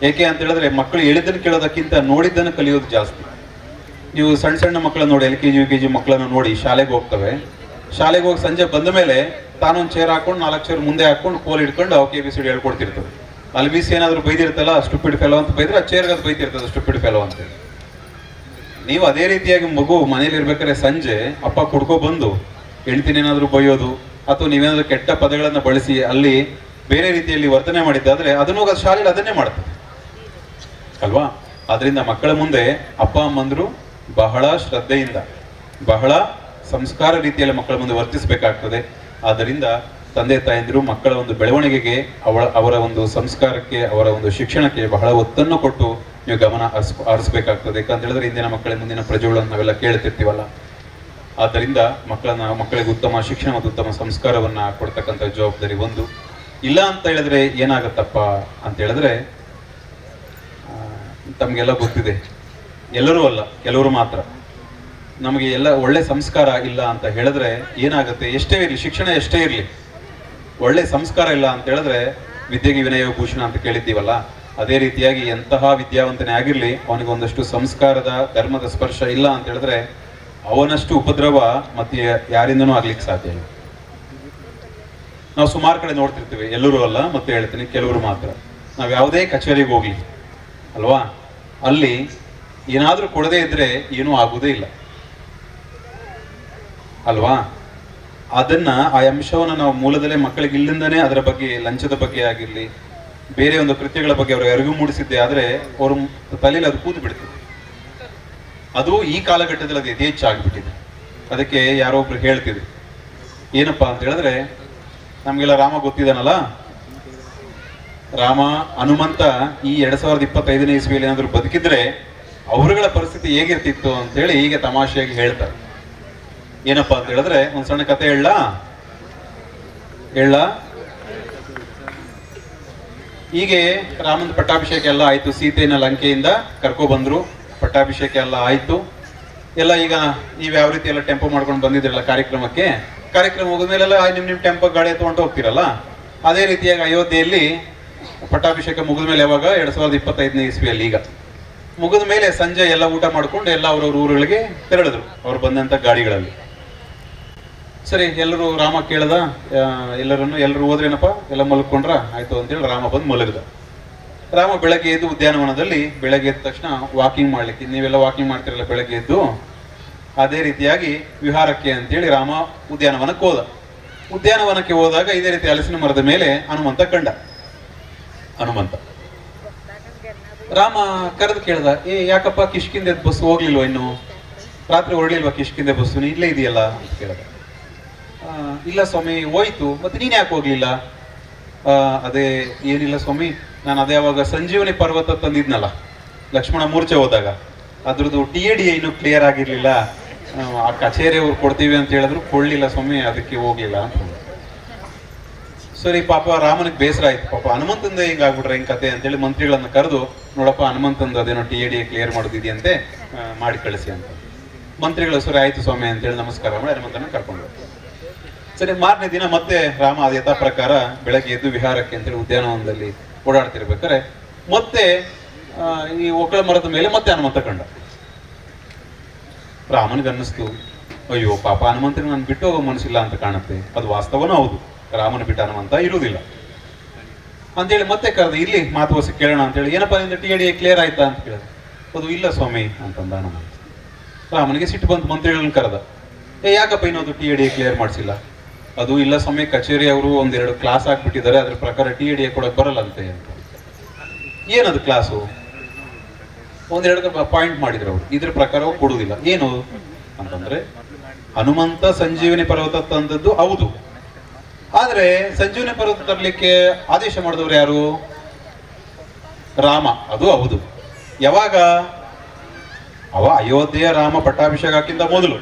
ಏಕೆ ಅಂತ ಹೇಳಿದ್ರೆ ಮಕ್ಕಳು ಹೇಳಿದ್ದನ್ನು ಕೇಳೋದಕ್ಕಿಂತ ನೋಡಿದ್ದನ್ನು ಕಲಿಯೋದು ಜಾಸ್ತಿ. ನೀವು ಸಣ್ಣ ಮಕ್ಕಳನ್ನ ನೋಡಿ, LKG UKG ಮಕ್ಕಳನ್ನ ನೋಡಿ ಶಾಲೆಗೆ ಹೋಗ್ತವೆ. ಶಾಲೆಗೆ ಹೋಗಿ ಸಂಜೆ ಬಂದ ಮೇಲೆ ತಾನೊಂದು ಚೇರ್ ಹಾಕೊಂಡು 4 ಚೇರ್ ಮುಂದೆ ಹಾಕೊಂಡು ಕೋಲ್ ಹಿಡ್ಕೊಂಡು ಅವಕ್ಕೆ ABCD ಹೇಳ್ಕೊಡ್ತಿರ್ತವೆ. ಅಲ್ಲಿ ಬೀಸಿ ಏನಾದ್ರು ಬೈದಿರ್ತಲ್ಲ, ಸ್ಟುಪಿಡ್ ಫೆಲೋ ಅಂತ ಬೈದ್ರೆ ಆ ಚೇರ್ಗೆ ಅದು ಬೈತಿರ್ತದೆ, ಸ್ಟುಪಿಡ್ ಫೆಲೋ ಅಂತ. ನೀವು ಅದೇ ರೀತಿಯಾಗಿ ಮಗು ಮನೇಲಿ ಇರ್ಬೇಕಾದ್ರೆ ಸಂಜೆ ಅಪ್ಪ ಕುಡ್ಕೊ ಬಂದು ಹೆಂಡ್ತಿನ ಏನಾದ್ರು ಬೈಯೋದು ಅಥವಾ ನೀವೇನಾದ್ರೂ ಕೆಟ್ಟ ಪದಗಳನ್ನ ಬಳಸಿ ಅಲ್ಲಿ ಬೇರೆ ರೀತಿಯಲ್ಲಿ ವರ್ತನೆ ಮಾಡಿದ್ದಾದ್ರೆ ಅದನ್ನು ಶಾಲೆಯಲ್ಲಿ ಅದನ್ನೇ ಮಾಡ್ತದೆ ಅಲ್ವಾ? ಆದ್ರಿಂದ ಮಕ್ಕಳ ಮುಂದೆ ಅಪ್ಪ ಅಮ್ಮಂದ್ರು ಬಹಳ ಶ್ರದ್ಧೆಯಿಂದ, ಬಹಳ ಸಂಸ್ಕಾರ ರೀತಿಯಲ್ಲಿ ಮಕ್ಕಳ ಮುಂದೆ ವರ್ತಿಸಬೇಕಾಗ್ತದೆ. ಆದ್ದರಿಂದ ತಂದೆ ತಾಯಂದಿರು ಮಕ್ಕಳ ಒಂದು ಬೆಳವಣಿಗೆಗೆ ಅವರ ಒಂದು ಸಂಸ್ಕಾರಕ್ಕೆ ಅವರ ಒಂದು ಶಿಕ್ಷಣಕ್ಕೆ ಬಹಳ ಒತ್ತನ್ನು ಕೊಟ್ಟು ನೀವು ಗಮನ ಹರಿಸಬೇಕಾಗ್ತದೆ. ಯಾಕಂತ ಹೇಳಿದ್ರೆ ಇಂದಿನ ಮಕ್ಕಳ ಮುಂದಿನ ಪ್ರಜೆಗಳನ್ನು ನಾವೆಲ್ಲ ಕೇಳ್ತಿರ್ತೀವಲ್ಲ. ಆದ್ದರಿಂದ ಮಕ್ಕಳಿಗೆ ಉತ್ತಮ ಶಿಕ್ಷಣ ಮತ್ತು ಉತ್ತಮ ಸಂಸ್ಕಾರವನ್ನ ಕೊಡ್ತಕ್ಕಂಥ ಜವಾಬ್ದಾರಿ ಒಂದು. ಇಲ್ಲ ಅಂತ ಹೇಳಿದ್ರೆ ಏನಾಗತ್ತಪ್ಪ ಅಂತ ಹೇಳಿದ್ರೆ ತಮಗೆಲ್ಲ ಗೊತ್ತಿದೆ, ಎಲ್ಲರೂ ಅಲ್ಲ ಕೆಲವರು ಮಾತ್ರ. ನಮಗೆ ಎಲ್ಲ ಒಳ್ಳೆ ಸಂಸ್ಕಾರ ಇಲ್ಲ ಅಂತ ಹೇಳಿದ್ರೆ ಏನಾಗುತ್ತೆ, ಎಷ್ಟೇ ಇರಲಿ ಶಿಕ್ಷಣ ಎಷ್ಟೇ ಇರಲಿ, ಒಳ್ಳೆ ಸಂಸ್ಕಾರ ಇಲ್ಲ ಅಂತ ಹೇಳಿದ್ರೆ ವಿದ್ಯೆಗೆ ವಿನಯ ಭೂಷಣ ಅಂತ ಕೇಳಿದ್ದೀವಲ್ಲ, ಅದೇ ರೀತಿಯಾಗಿ ಎಂತಹ ವಿದ್ಯಾವಂತನೇ ಆಗಿರ್ಲಿ ಅವನಿಗೆ ಒಂದಷ್ಟು ಸಂಸ್ಕಾರದ ಧರ್ಮದ ಸ್ಪರ್ಶ ಇಲ್ಲ ಅಂತ ಹೇಳಿದ್ರೆ ಅವನಷ್ಟು ಉಪದ್ರವ ಮತ್ತೆ ಯಾರಿಂದನೂ ಆಗ್ಲಿಕ್ಕೆ ಸಾಧ್ಯ ಇಲ್ಲ. ನಾವು ಸುಮಾರು ಕಡೆ ನೋಡ್ತಿರ್ತೀವಿ, ಎಲ್ಲರೂ ಅಲ್ಲ ಮತ್ತೆ ಹೇಳ್ತೀನಿ ಕೆಲವರು ಮಾತ್ರ. ನಾವು ಯಾವುದೇ ಕಚೇರಿಗೆ ಹೋಗ್ಲಿ ಅಲ್ವಾ, ಅಲ್ಲಿ ಏನಾದ್ರೂ ಕೊಡದೇ ಇದ್ರೆ ಏನೂ ಆಗುವುದೇ ಇಲ್ಲ ಅಲ್ವಾ. ಅದನ್ನ ಆ ಅಂಶವನ್ನ ನಾವು ಮೂಲದಲ್ಲೇ ಮಕ್ಕಳಿಗೆ ಇಲ್ಲಿಂದನೇ ಅದರ ಬಗ್ಗೆ, ಲಂಚದ ಬಗ್ಗೆ ಆಗಿರ್ಲಿ ಬೇರೆ ಒಂದು ಕೃತ್ಯಗಳ ಬಗ್ಗೆ ಅವ್ರಿಗೆ ಅರಿವು ಮೂಡಿಸಿದ್ದೆ ಆದ್ರೆ ಅವ್ರ ತಲೆಯಲ್ಲಿ ಅದು ಕೂತು ಬಿಡ್ತದೆ. ಅದು ಈ ಕಾಲಘಟ್ಟದಲ್ಲಿ ಅದು ಯಥೇಚ್ಛಾಗ್ಬಿಟ್ಟಿದೆ. ಅದಕ್ಕೆ ಯಾರೋ ಒಬ್ರು ಹೇಳ್ತಿದ್ರು, ಏನಪ್ಪಾ ಅಂತ ಹೇಳಿದ್ರೆ ನಮ್ಗೆಲ್ಲ ರಾಮ ಗೊತ್ತಿದಾನಲ್ಲ, ರಾಮ ಹನುಮಂತ ಈ 2025ನೇ ಇಸ್ವಿಯಲ್ಲಿ ಏನಾದ್ರು ಬದುಕಿದ್ರೆ ಅವರುಗಳ ಪರಿಸ್ಥಿತಿ ಹೇಗಿರ್ತಿತ್ತು ಅಂತ ಹೇಳಿ ಹೀಗೆ ತಮಾಷೆಯಾಗಿ ಹೇಳ್ತಾರೆ. ಏನಪ್ಪಾ ಅಂತ ಹೇಳಿದ್ರೆ ಒಂದ್ ಸಣ್ಣ ಕತೆ ಹೇಳ. ಹೀಗೆ ರಾಮನ ಪಟ್ಟಾಭಿಷೇಕ ಎಲ್ಲ ಆಯ್ತು, ಸೀತೆಯನ್ನ ಲಂಕೆಯಿಂದ ಕರ್ಕೊ ಬಂದ್ರು, ಪಟ್ಟಾಭಿಷೇಕ ಎಲ್ಲ ಆಯ್ತು ಎಲ್ಲ. ಈಗ ನೀವ್ ಯಾವ ರೀತಿ ಎಲ್ಲ ಟೆಂಪೋ ಮಾಡ್ಕೊಂಡು ಬಂದಿದ್ರಲ್ಲ ಕಾರ್ಯಕ್ರಮ ಮುಗಿದ್ಮೇಲೆಲ್ಲ ನಿಮ್ ಟೆಂಪೋ ಗಾಡಿ ತಗೊಂಡು ಹೋಗ್ತಿರಲ್ಲ, ಅದೇ ರೀತಿಯಾಗಿ ಅಯೋಧ್ಯೆಯಲ್ಲಿ ಪಟ್ಟಾಭಿಷೇಕ ಮುಗಿದ ಮೇಲೆ ಯಾವಾಗ 2025ನೇ ಇಸ್ವಿಯಲ್ಲಿ ಈಗ ಮುಗಿದ ಮೇಲೆ ಸಂಜೆ ಎಲ್ಲ ಊಟ ಮಾಡ್ಕೊಂಡು ಎಲ್ಲ ಅವ್ರವ್ರ ಊರುಗಳಿಗೆ ತೆರಳಿದ್ರು ಅವ್ರು ಬಂದಂತ ಗಾಡಿಗಳಲ್ಲಿ. ಸರಿ, ಎಲ್ಲರೂ ರಾಮ ಕೇಳ್ದ, ಎಲ್ಲರೂ ಹೋದ್ರೇನಪ್ಪ, ಎಲ್ಲ ಮಲ್ಕೊಂಡ್ರ ಆಯ್ತು ಅಂತೇಳಿ ರಾಮ ಬಂದು ಮಲಗಿದ. ರಾಮ ಬೆಳಗ್ಗೆ ಎದ್ದು ಉದ್ಯಾನವನದಲ್ಲಿ ಬೆಳಗ್ಗೆ ಎದ್ದ ತಕ್ಷಣ ವಾಕಿಂಗ್ ಮಾಡ್ಲಿಕ್ಕೆ, ನೀವೆಲ್ಲ ವಾಕಿಂಗ್ ಮಾಡ್ತಿರಲ್ಲ ಬೆಳಗ್ಗೆ ಎದ್ದು, ಅದೇ ರೀತಿಯಾಗಿ ವಿಹಾರಕ್ಕೆ ಅಂತೇಳಿ ರಾಮ ಉದ್ಯಾನವನಕ್ಕೆ ಹೋದ. ಉದ್ಯಾನವನಕ್ಕೆ ಹೋದಾಗ ಇದೇ ರೀತಿ ಹಲಸಿನ ಮರದ ಮೇಲೆ ಹನುಮಂತ ಕಂಡ. ರಾಮ ಕರೆದು ಕೇಳ್ದ, ಯಾಕಪ್ಪ ಕಿಷ್ಕಿಂದೆ ಬಸ್ ಹೋಗ್ಲಿಲ್ವ, ಇನ್ನು ರಾತ್ರಿ ಹೊರಡ್ಲಿಲ್ವಾ ಕಿಷ್ಕಿಂದೆ ಬಸ್ಸು, ನೀ ಇಲ್ಲೇ ಇದೆಯಲ್ಲ ಅಂತ ಕೇಳ್ದ. ಇಲ್ಲ ಸ್ವಾಮಿ ಹೋಯ್ತು, ಮತ್ತೆ ನೀನ್ ಯಾಕೆ ಹೋಗ್ಲಿಲ್ಲ? ಅದೇ ಏನಿಲ್ಲ ಸ್ವಾಮಿ, ನಾನು ಅದೇ ಅವಾಗ ಸಂಜೀವನಿ ಪರ್ವತ ತಂದಿದ್ನಲ್ಲ ಲಕ್ಷ್ಮಣ ಮೂರ್ಛೆ ಹೋದಾಗ, ಅದ್ರದ್ದು TAD ಇನ್ನೂ ಕ್ಲಿಯರ್ ಆಗಿರ್ಲಿಲ್ಲ, ಆ ಕಚೇರಿ ಅವ್ರು ಕೊಡ್ತೀವಿ ಅಂತ ಹೇಳಿದ್ರು, ಕೊಡ್ಲಿಲ್ಲ ಸ್ವಾಮಿ, ಅದಕ್ಕೆ ಹೋಗ್ಲಿಲ್ಲ ಅಂತ. ಸರಿ, ಪಾಪ ರಾಮನಿಗೆ ಬೇಸರ ಆಯ್ತು, ಪಾಪ ಹನುಮಂತಂದ ಹಿಂಗ ಆಗ್ಬಿಟ್ರೆ ಹಿಂಗ್ ಕತೆ ಅಂತೇಳಿ ಮಂತ್ರಿಗಳನ್ನ ಕರೆದು, ನೋಡಪ್ಪ ಹನುಮಂತಂದು ಅದೇನೋ TAD ಕ್ಲಿಯರ್ ಮಾಡೋದಿದೆಯಂತೆ, ಮಾಡಿ ಕಳಿಸಿ ಅಂತ. ಮಂತ್ರಿಗಳು ಸರಿ ಆಯ್ತು ಸ್ವಾಮಿ ಅಂತೇಳಿ ನಮಸ್ಕಾರ ಮಾಡಿ ಹನುಮಂತನ ಕರ್ಕೊಂಡು. ಸರಿ, ಮಾರನೇ ದಿನ ಮತ್ತೆ ರಾಮ ಅದ ಯಥಾ ಪ್ರಕಾರ ಬೆಳಗ್ಗೆ ಎದ್ದು ವಿಹಾರಕ್ಕೆ ಅಂತೇಳಿ ಉದ್ಯಾನವನದಲ್ಲಿ ಓಡಾಡ್ತಿರ್ಬೇಕಾರೆ ಮತ್ತೆ ಈ ಒಕ್ಕಳ ಮರದ ಮೇಲೆ ಮತ್ತೆ ಹನುಮಂತ ಕಂಡ. ರಾಮನಿಗೆ ಅನ್ನಿಸ್ತು, ಅಯ್ಯೋ ಪಾಪ ಹನುಮಂತನಿಗೆ ನಾನು ಬಿಟ್ಟು ಹೋಗೋ ಮನಸ್ಸಿಲ್ಲ ಅಂತ ಕಾಣುತ್ತೆ. ಅದು ವಾಸ್ತವನೂ ಹೌದು, ರಾಮನ ಬಿಟ್ಟು ಹನುಮಂತ ಇರುವುದಿಲ್ಲ ಅಂತೇಳಿ ಮತ್ತೆ ಕರೆದ, ಇಲ್ಲಿ ಮಾತು ಹೊಸ ಕೇಳೋಣ ಅಂತೇಳಿ, ಏನಪ್ಪ ನಿಂದ TAD ಕ್ಲಿಯರ್ ಆಯ್ತಾ ಅಂತ ಕೇಳಿದ. ಅದು ಇಲ್ಲ ಸ್ವಾಮಿ ಅಂತಂದ ಹನುಮಂತ. ರಾಮನಿಗೆ ಸಿಟ್ಟು ಬಂತು, ಮಂತ್ರಿಗಳನ್ನ ಕರೆದ, ಯಾಕಪ್ಪ ಇನ್ನೊಂದು TAD ಕ್ಲಿಯರ್ ಮಾಡಿಸಿಲ್ಲ? ಅದು ಇಲ್ಲ ಸ್ವಾಮಿ, ಕಚೇರಿ ಅವರು ಒಂದೆರಡು ಕ್ಲಾಸ್ ಹಾಕ್ಬಿಟ್ಟಿದ್ದಾರೆ, ಅದ್ರ ಪ್ರಕಾರ TAD ಕೊಡಕ್ ಬರಲ್ಲಂತೆ ಅಂತ. ಏನದು ಕ್ಲಾಸು? ಒಂದೆರಡು ಪಾಯಿಂಟ್ ಮಾಡಿದ್ರು ಅವರು, ಇದ್ರ ಪ್ರಕಾರ ಕೊಡುವುದಿಲ್ಲ. ಏನು ಅಂತಂದ್ರೆ, ಹನುಮಂತ ಸಂಜೀವನಿ ಪರ್ವತ ತಂದದ್ದು ಹೌದು, ಆದ್ರೆ ಸಂಜೀವನಿ ಪರ್ವತ ತರಲಿಕ್ಕೆ ಆದೇಶ ಮಾಡಿದವರು ಯಾರು? ರಾಮ. ಅದು ಹೌದು. ಯಾವಾಗ? ಅಯೋಧ್ಯೆಯ ರಾಮ ಪಟ್ಟಾಭಿಷೇಕ ಹಾಕಿಂದ ಮೊದಲು.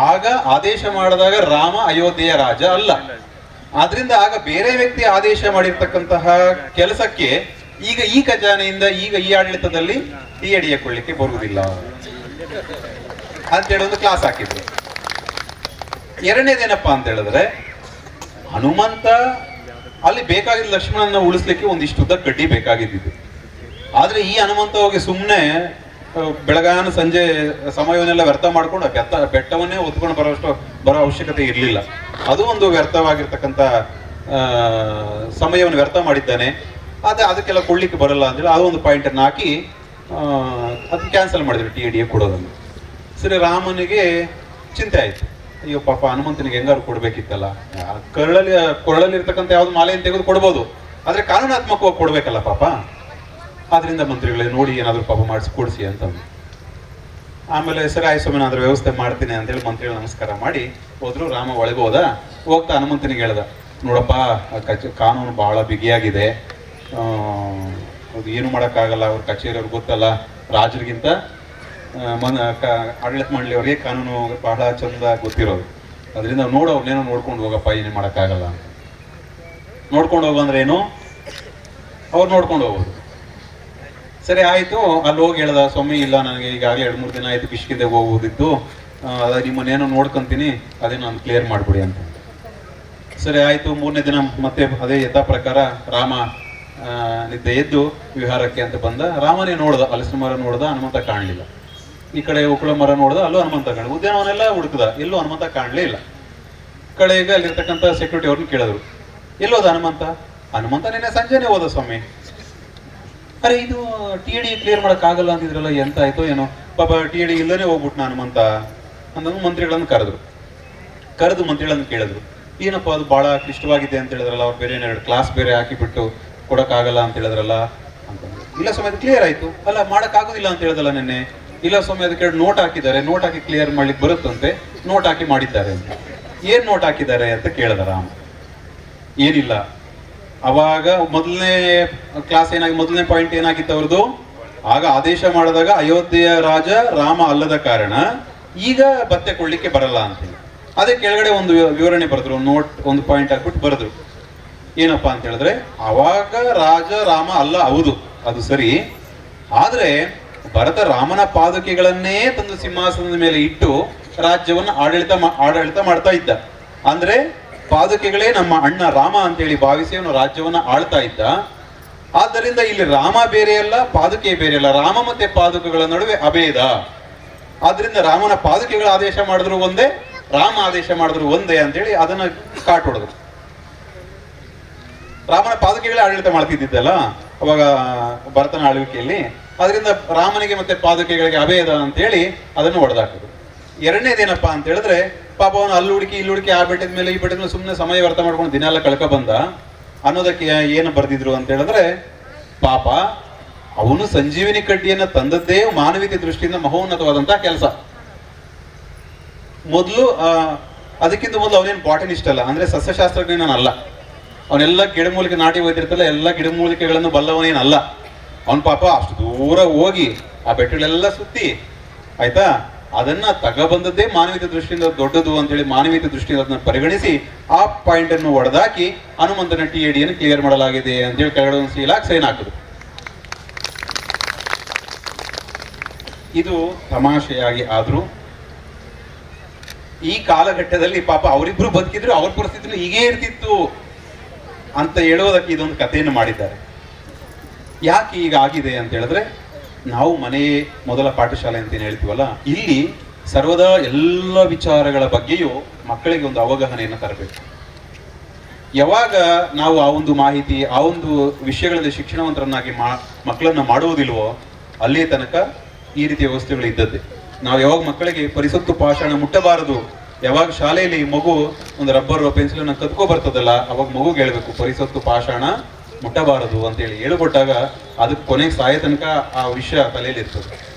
ಆಗ ಆದೇಶ ಮಾಡಿದಾಗ ರಾಮ ಅಯೋಧ್ಯೆಯ ರಾಜ ಅಲ್ಲ. ಆದ್ರಿಂದ ಆಗ ಬೇರೆ ವ್ಯಕ್ತಿ ಆದೇಶ ಮಾಡಿರ್ತಕ್ಕಂತಹ ಕೆಲಸಕ್ಕೆ ಈಗ ಈ ಖಜಾನೆಯಿಂದ ಈಗ ಈ ಆಡಳಿತದಲ್ಲಿ TAD ಕೊಡ್ಲಿಕ್ಕೆ ಬರುವುದಿಲ್ಲ ಅಂತೇಳಿ ಒಂದು ಕ್ಲಾಸ್ ಹಾಕಿದ್ರು. ಎರಡನೇದೇನಪ್ಪಾ ಅಂತ ಹೇಳಿದ್ರೆ, ಹನುಮಂತ ಅಲ್ಲಿ ಬೇಕಾಗಿದ್ದ ಲಕ್ಷ್ಮಣನ ಉಳಿಸ್ಲಿಕ್ಕೆ ಒಂದಿಷ್ಟು ಉದ್ದ ಕಡ್ಡಿ ಬೇಕಾಗಿದ್ದು. ಆದ್ರೆ ಈ ಹನುಮಂತ ಹೋಗಿ ಸುಮ್ಮನೆ ಬೆಳಗಾನ ಸಂಜೆ ಸಮಯವನ್ನೆಲ್ಲ ವ್ಯರ್ಥ ಮಾಡ್ಕೊಂಡು ಬೆಟ್ಟವನ್ನೇ ಹೊತ್ಕೊಂಡು ಬರೋ ಅವಶ್ಯಕತೆ ಇರಲಿಲ್ಲ. ಅದು ಒಂದು ವ್ಯರ್ಥವಾಗಿರ್ತಕ್ಕಂಥ ಸಮಯವನ್ನು ವ್ಯರ್ಥ ಮಾಡಿದ್ದಾನೆ. ಅದಕ್ಕೆಲ್ಲ ಕೊಡ್ಲಿಕ್ಕೆ ಬರಲ್ಲ ಅಂತೇಳಿ ಅದು ಒಂದು ಪಾಯಿಂಟ್ ಅನ್ನು ಹಾಕಿ ಅದನ್ನ ಕ್ಯಾನ್ಸಲ್ ಮಾಡಿದ್ರು TAD ಕೊಡೋದನ್ನು. ಸರಿ, ರಾಮನಿಗೆ ಚಿಂತೆ ಆಯ್ತು, ಅಯ್ಯೋ ಪಾಪ ಹನುಮಂತನಿಗೆ ಹೆಂಗಾರು ಕೊಡ್ಬೇಕಿತ್ತಲ್ಲ, ಕೊರಳಲ್ಲಿ ಇರ್ತಕ್ಕಂಥ ಯಾವ್ದು ಮಾಲೆಯನ್ನು ತೆಗೆದು ಕೊಡ್ಬೋದು, ಆದ್ರೆ ಕಾನೂನಾತ್ಮಕವಾಗಿ ಕೊಡ್ಬೇಕಲ್ಲ ಪಾಪ. ಆದ್ರಿಂದ ಮಂತ್ರಿಗಳೇ ನೋಡಿ ಏನಾದ್ರು ಪಾಪ ಮಾಡಿಸಿ ಕೊಡಿಸಿ ಅಂತ. ಆಮೇಲೆ ಸರಿ ಆಯ್ತು ಸ್ವಾಮಿ ನಾನು ಅದ್ರ ವ್ಯವಸ್ಥೆ ಮಾಡ್ತೀನಿ ಅಂತೇಳಿ ಮಂತ್ರಿಗಳು ನಮಸ್ಕಾರ ಮಾಡಿ ಹೋದ್ರು. ರಾಮ ಒಳಗೆ ಹೋಗ್ತಾ ಹನುಮಂತನಿಗೆ ಹೇಳ್ದ, ನೋಡಪ್ಪ ಕಾನೂನು ಬಹಳ ಬಿಗಿಯಾಗಿದೆ, ಅದು ಏನು ಮಾಡೋಕ್ಕಾಗಲ್ಲ, ಅವ್ರ ಕಚೇರಿಯವ್ರಿಗೆ ಗೊತ್ತಲ್ಲ, ರಾಜರಿಗಿಂತ ಆಡಳಿತ ಮಂಡಳಿಯವ್ರಿಗೆ ಕಾನೂನು ಬಹಳ ಚಂದ ಗೊತ್ತಿರೋದು, ಅದರಿಂದ ಅವ್ರನ್ನೇನೋ ನೋಡ್ಕೊಂಡು ಹೋಗಪ್ಪ, ಏನೇ ಮಾಡೋಕ್ಕಾಗಲ್ಲ ಅಂತ. ನೋಡ್ಕೊಂಡು ಹೋಗಂದ್ರೆ ಏನು, ಅವ್ರು ನೋಡ್ಕೊಂಡು ಹೋಗೋದು. ಸರಿ ಆಯಿತು. ಅಲ್ಲಿ ಹೋಗಿ ಹೇಳ್ದ, ಸ್ವಾಮಿ ಇಲ್ಲ ನನಗೆ ಈಗಾಗಲೇ 2-3 ದಿನ ಆಯಿತು ಕಿಷ್ಕಿಂದೆ ಹೋಗೋದಿತ್ತು, ನಿಮ್ಮನ್ನೇನೋ ನೋಡ್ಕೊಂತೀನಿ, ಅದೇ ನಾನು ಕ್ಲಿಯರ್ ಮಾಡಿಬಿಡಿ ಅಂತ. ಸರಿ ಆಯಿತು. 3ನೇ ದಿನ ಮತ್ತೆ ಅದೇ ಯಥಾ ಪ್ರಕಾರ ರಾಮ ನಿದ್ದೆ ಎದ್ದು ವಿಹಾರಕ್ಕೆ ಅಂತ ಬಂದ. ರಾಮನೇ ನೋಡ್ದ, ಹಲಸಿನ ಮರ ನೋಡ್ದ, ಹನುಮಂತ ಕಾಣಲಿಲ್ಲ. ಈ ಕಡೆ ಉಕ್ಕಳ ಮರ ನೋಡ್ದ, ಅಲ್ಲೂ ಹನುಮಂತ ಕಾಣ. ಉದ್ಯಾನವನೆಲ್ಲ ಹುಡುಕ್ದ, ಎಲ್ಲೂ ಹನುಮಂತ ಕಾಣಲೇ ಇಲ್ಲ. ಕಡೆಗೆ ಅಲ್ಲಿರ್ತಕ್ಕಂಥ ಸೆಕ್ಯೂರಿಟಿ ಅವ್ರನ್ನ ಕೇಳಿದ್ರು, ಎಲ್ಲೋದ ಹನುಮಂತ? ಹನುಮಂತ ನಿನ್ನೆ ಸಂಜೆನೆ ಹೋದ ಸ್ವಾಮಿ. ಅರೆ ಇದು TD ಕ್ಲಿಯರ್ ಮಾಡೋಕ್ಕಾಗಲ್ಲ ಅಂತಿದ್ರಲ್ಲ, ಎಂತ ಆಯ್ತೋ ಏನೋ, ಪಾಪ TD ಇಲ್ಲದೇ ಹೋಗ್ಬಿಟ್ನ ಹನುಮಂತ ಅಂತಂದು ಮಂತ್ರಿಗಳನ್ನು ಕರೆದು ಮಂತ್ರಿಗಳನ್ನು ಕೇಳಿದ್ರು, ಏನಪ್ಪ ಅದು ಬಹಳ ಕ್ಲಿಷ್ಟವಾಗಿದೆ ಅಂತ ಹೇಳಿದ್ರಲ್ಲ, ಅವ್ರು ಬೇರೆ 2 ಕ್ಲಾಸ್ ಬೇರೆ ಹಾಕಿಬಿಟ್ಟು ಕೊಡೋಕ್ಕಾಗಲ್ಲ ಅಂತ ಹೇಳಿದ್ರಲ್ಲ ಅಂತಂದ್ರು. ಇಲ್ಲ ಸ್ವಾಮಿ ಅದು ಕ್ಲಿಯರ್ ಆಯ್ತು. ಅಲ್ಲ ಮಾಡೋಕ್ಕಾಗೋದಿಲ್ಲ ಅಂತ ಹೇಳಿದಲ್ಲ ನಿನ್ನೆ. ಇಲ್ಲ ಸ್ವಾಮಿ ಅದಕ್ಕೆ 2 ನೋಟ್ ಹಾಕಿದ್ದಾರೆ, ನೋಟ್ ಹಾಕಿ ಕ್ಲಿಯರ್ ಮಾಡ್ಲಿಕ್ಕೆ ಬರುತ್ತಂತೆ, ನೋಟ್ ಹಾಕಿ ಮಾಡಿದ್ದಾರೆ ಅಂತ. ಏನ್ ನೋಟ್ ಹಾಕಿದ್ದಾರೆ ಅಂತ ಕೇಳಿದ ರಾಮ. ಏನಿಲ್ಲ. ಅವಾಗ ಮೊದಲನೇ ಕ್ಲಾಸ್ ಮೊದಲನೇ ಪಾಯಿಂಟ್ ಏನಾಗಿತ್ತು ಅವ್ರದ್ದು, ಆಗ ಆದೇಶ ಮಾಡಿದಾಗ ಅಯೋಧ್ಯೆಯ ರಾಜ ರಾಮ ಅಲ್ಲದ ಕಾರಣ ಈಗ ಭತ್ತೆ ಕೊಡ್ಲಿಕ್ಕೆ ಬರಲ್ಲ ಅಂತೇಳಿ. ಅದೇ ಕೆಳಗಡೆ ಒಂದು ವಿವರಣೆ ಬರೆದ್ರು, ನೋಟ್ ಒಂದು ಪಾಯಿಂಟ್ ಹಾಕ್ಬಿಟ್ಟು ಬರೆದ್ರು. ಏನಪ್ಪಾ ಅಂತ ಹೇಳಿದ್ರೆ, ಅವಾಗ ರಾಜ ರಾಮ ಅಲ್ಲ, ಹೌದು ಅದು ಸರಿ, ಆದ್ರೆ ಭರತ ರಾಮನ ಪಾದುಕೆಗಳನ್ನೇ ತಂದು ಸಿಂಹಾಸನದ ಮೇಲೆ ಇಟ್ಟು ರಾಜ್ಯವನ್ನು ಆಡಳಿತ ಮಾಡ್ತಾ ಇದ್ದ. ಅಂದ್ರೆ ಪಾದುಕೆಗಳೇ ನಮ್ಮ ಅಣ್ಣ ರಾಮ ಅಂತೇಳಿ ಭಾವಿಸಿ ಅವನು ರಾಜ್ಯವನ್ನ ಆಳ್ತಾ ಇದ್ದ. ಆದ್ದರಿಂದ ಇಲ್ಲಿ ರಾಮ ಬೇರೆ ಅಲ್ಲ, ಪಾದುಕೆ ಬೇರೆ ಅಲ್ಲ, ರಾಮ ಮತ್ತೆ ಪಾದುಕೆಗಳ ನಡುವೆ ಅಭೇದ. ಆದ್ರಿಂದ ರಾಮನ ಪಾದುಕೆಗಳ ಆದೇಶ ಮಾಡಿದ್ರು ಒಂದೇ, ರಾಮ ಆದೇಶ ಮಾಡಿದ್ರು ಒಂದೇ ಅಂತೇಳಿ ಅದನ್ನ ಕಾಟೊಡೆದ್ರು. ರಾಮನ ಪಾದುಕೆಗಳೇ ಆಡಳಿತ ಮಾಡ್ತಿದ್ದಲ್ಲ ಅವಾಗ ಭರತನ ಆಳ್ವಿಕೆಯಲ್ಲಿ, ಅದರಿಂದ ರಾಮನಿಗೆ ಮತ್ತೆ ಪಾದುಕೆಗಳಿಗೆ ಅಭೇದ ಅಂತೇಳಿ ಅದನ್ನು ಹೊಡೆದಾಕಿದ್ರು. ಎರಡನೇದೇನಪ್ಪಾ ಅಂತ ಹೇಳಿದ್ರೆ, ಪಾಪ ಅವನು ಅಲ್ಲಿ ಹುಡುಕಿ ಇಲ್ಲಿ ಹುಡುಕಿ ಆ ಬೆಟ್ಟದ ಮೇಲೆ ಈ ಬೆಟ್ಟದ ಮೇಲೆ ಸುಮ್ಮನೆ ಸಮಯ ವ್ಯರ್ಥ ಮಾಡ್ಕೊಂಡು ದಿನ ಎಲ್ಲ ಕಳ್ಕ ಬಂದ ಅನ್ನೋದಕ್ಕೆ ಏನು ಬರ್ದಿದ್ರು ಅಂತ ಹೇಳಿದ್ರೆ, ಪಾಪ ಅವನು ಸಂಜೀವಿನಿ ಕಡ್ಡಿಯನ್ನ ತಂದದ್ದೇ ಮಾನವೀಯತೆ ದೃಷ್ಟಿಯಿಂದ ಮಹೋನ್ನತವಾದಂತಹ ಕೆಲಸ. ಅದಕ್ಕಿಂತ ಮೊದಲು ಅವನೇನು ಬಾಟನಿಸ್ಟ್ ಅಲ್ಲ, ಅಂದ್ರೆ ಸಸ್ಯಶಾಸ್ತ್ರಜ್ಞನಲ್ಲ. ಅವನೆಲ್ಲ ಗಿಡಮೂಲಿಕೆ ನಾಟಿ ಹೋಯ್ತಿರ್ತಲ್ಲ, ಎಲ್ಲ ಗಿಡಮೂಲಿಕೆಗಳನ್ನು ಬಲ್ಲವನೇನಲ್ಲ. ಅವನ್ ಪಾಪ ಅಷ್ಟು ದೂರ ಹೋಗಿ ಆ ಬೆಟ್ಟಗಳೆಲ್ಲ ಸುತ್ತಿ ಆಯ್ತಾ, ಅದನ್ನ ತಗೊಬಂದದ್ದೇ ಮಾನವೀಯತೆ ದೃಷ್ಟಿಯಿಂದ ದೊಡ್ಡದು ಅಂತೇಳಿ ಮಾನವೀಯತೆ ದೃಷ್ಟಿಯಿಂದ ಅದನ್ನ ಪರಿಗಣಿಸಿ ಆ ಪಾಯಿಂಟ್ ಅನ್ನು ಹೊಡೆದಾಕಿ ಹನುಮಂತನ TD ಯನ್ನು ಕ್ಲಿಯರ್ ಮಾಡಲಾಗಿದೆ ಅಂತೇಳಿ ಕೆಳಗಡೆ ಒಂದು ಸೀಲ್ ಹಾಕಿ ಸೈನ್ ಹಾಕಿದ್ರು. ಇದು ತಮಾಷೆಯಾಗಿ ಆದ್ರೂ ಈ ಕಾಲಘಟ್ಟದಲ್ಲಿ ಪಾಪ ಅವರಿಬ್ರು ಬದುಕಿದ್ರು, ಅವ್ರ ಪರಿಸ್ಥಿತಿನೂ ಹೀಗೇ ಇರ್ತಿತ್ತು ಅಂತ ಹೇಳೋದಕ್ಕೆ ಇದೊಂದು ಕಥೆಯನ್ನು ಮಾಡಿದ್ದಾರೆ. ಯಾಕೆ ಈಗ ಆಗಿದೆ ಅಂತ ಹೇಳಿದ್ರೆ, ನಾವು ಮನೆ ಮೊದಲ ಪಾಠಶಾಲೆ ಅಂತ ಹೇಳ್ತೀವಲ್ಲ, ಇಲ್ಲಿ ಸರ್ವದಾ ಎಲ್ಲ ವಿಚಾರಗಳ ಬಗ್ಗೆಯೂ ಮಕ್ಕಳಿಗೆ ಒಂದು ಅವಗಾಹನೆಯನ್ನು ತರಬೇಕು. ಯಾವಾಗ ನಾವು ಆ ಒಂದು ಮಾಹಿತಿ, ಆ ಒಂದು ವಿಷಯಗಳಲ್ಲಿ ಶಿಕ್ಷಣವಂತರನ್ನಾಗಿ ಮಕ್ಕಳನ್ನ ಮಾಡುವುದಿಲ್ವೋ ಅಲ್ಲಿಯ ತನಕ ಈ ರೀತಿಯ ವ್ಯವಸ್ಥೆಗಳು ಇದ್ದದ್ದೇ. ನಾವು ಯಾವಾಗ ಮಕ್ಕಳಿಗೆ ಪರಿಸತ್ತು ಪಾಷಾಣ ಮುಟ್ಟಬಾರದು, ಯಾವಾಗ ಶಾಲೆಯಲ್ಲಿ ಮಗು ಒಂದು ರಬ್ಬರ್ ಪೆನ್ಸಿಲನ್ನು ಕದ್ಕೊ ಬರ್ತದಲ್ಲ, ಅವಾಗ ಮಗುಗೆ ಹೇಳ್ಬೇಕು ಪರಿಸತ್ತು ಪಾಷಾಣ ಮುಟ್ಟಬಾರದು ಅಂತೇಳಿ ಹೇಳ್ಕೊಟ್ಟಾಗ ಅದಕ್ಕೆ ಕೊನೆಗೆ ಸಾಯ ತನಕ ಆ ವಿಷಯ ತಲೆಯಲ್ಲಿ ಇರ್ತದೆ.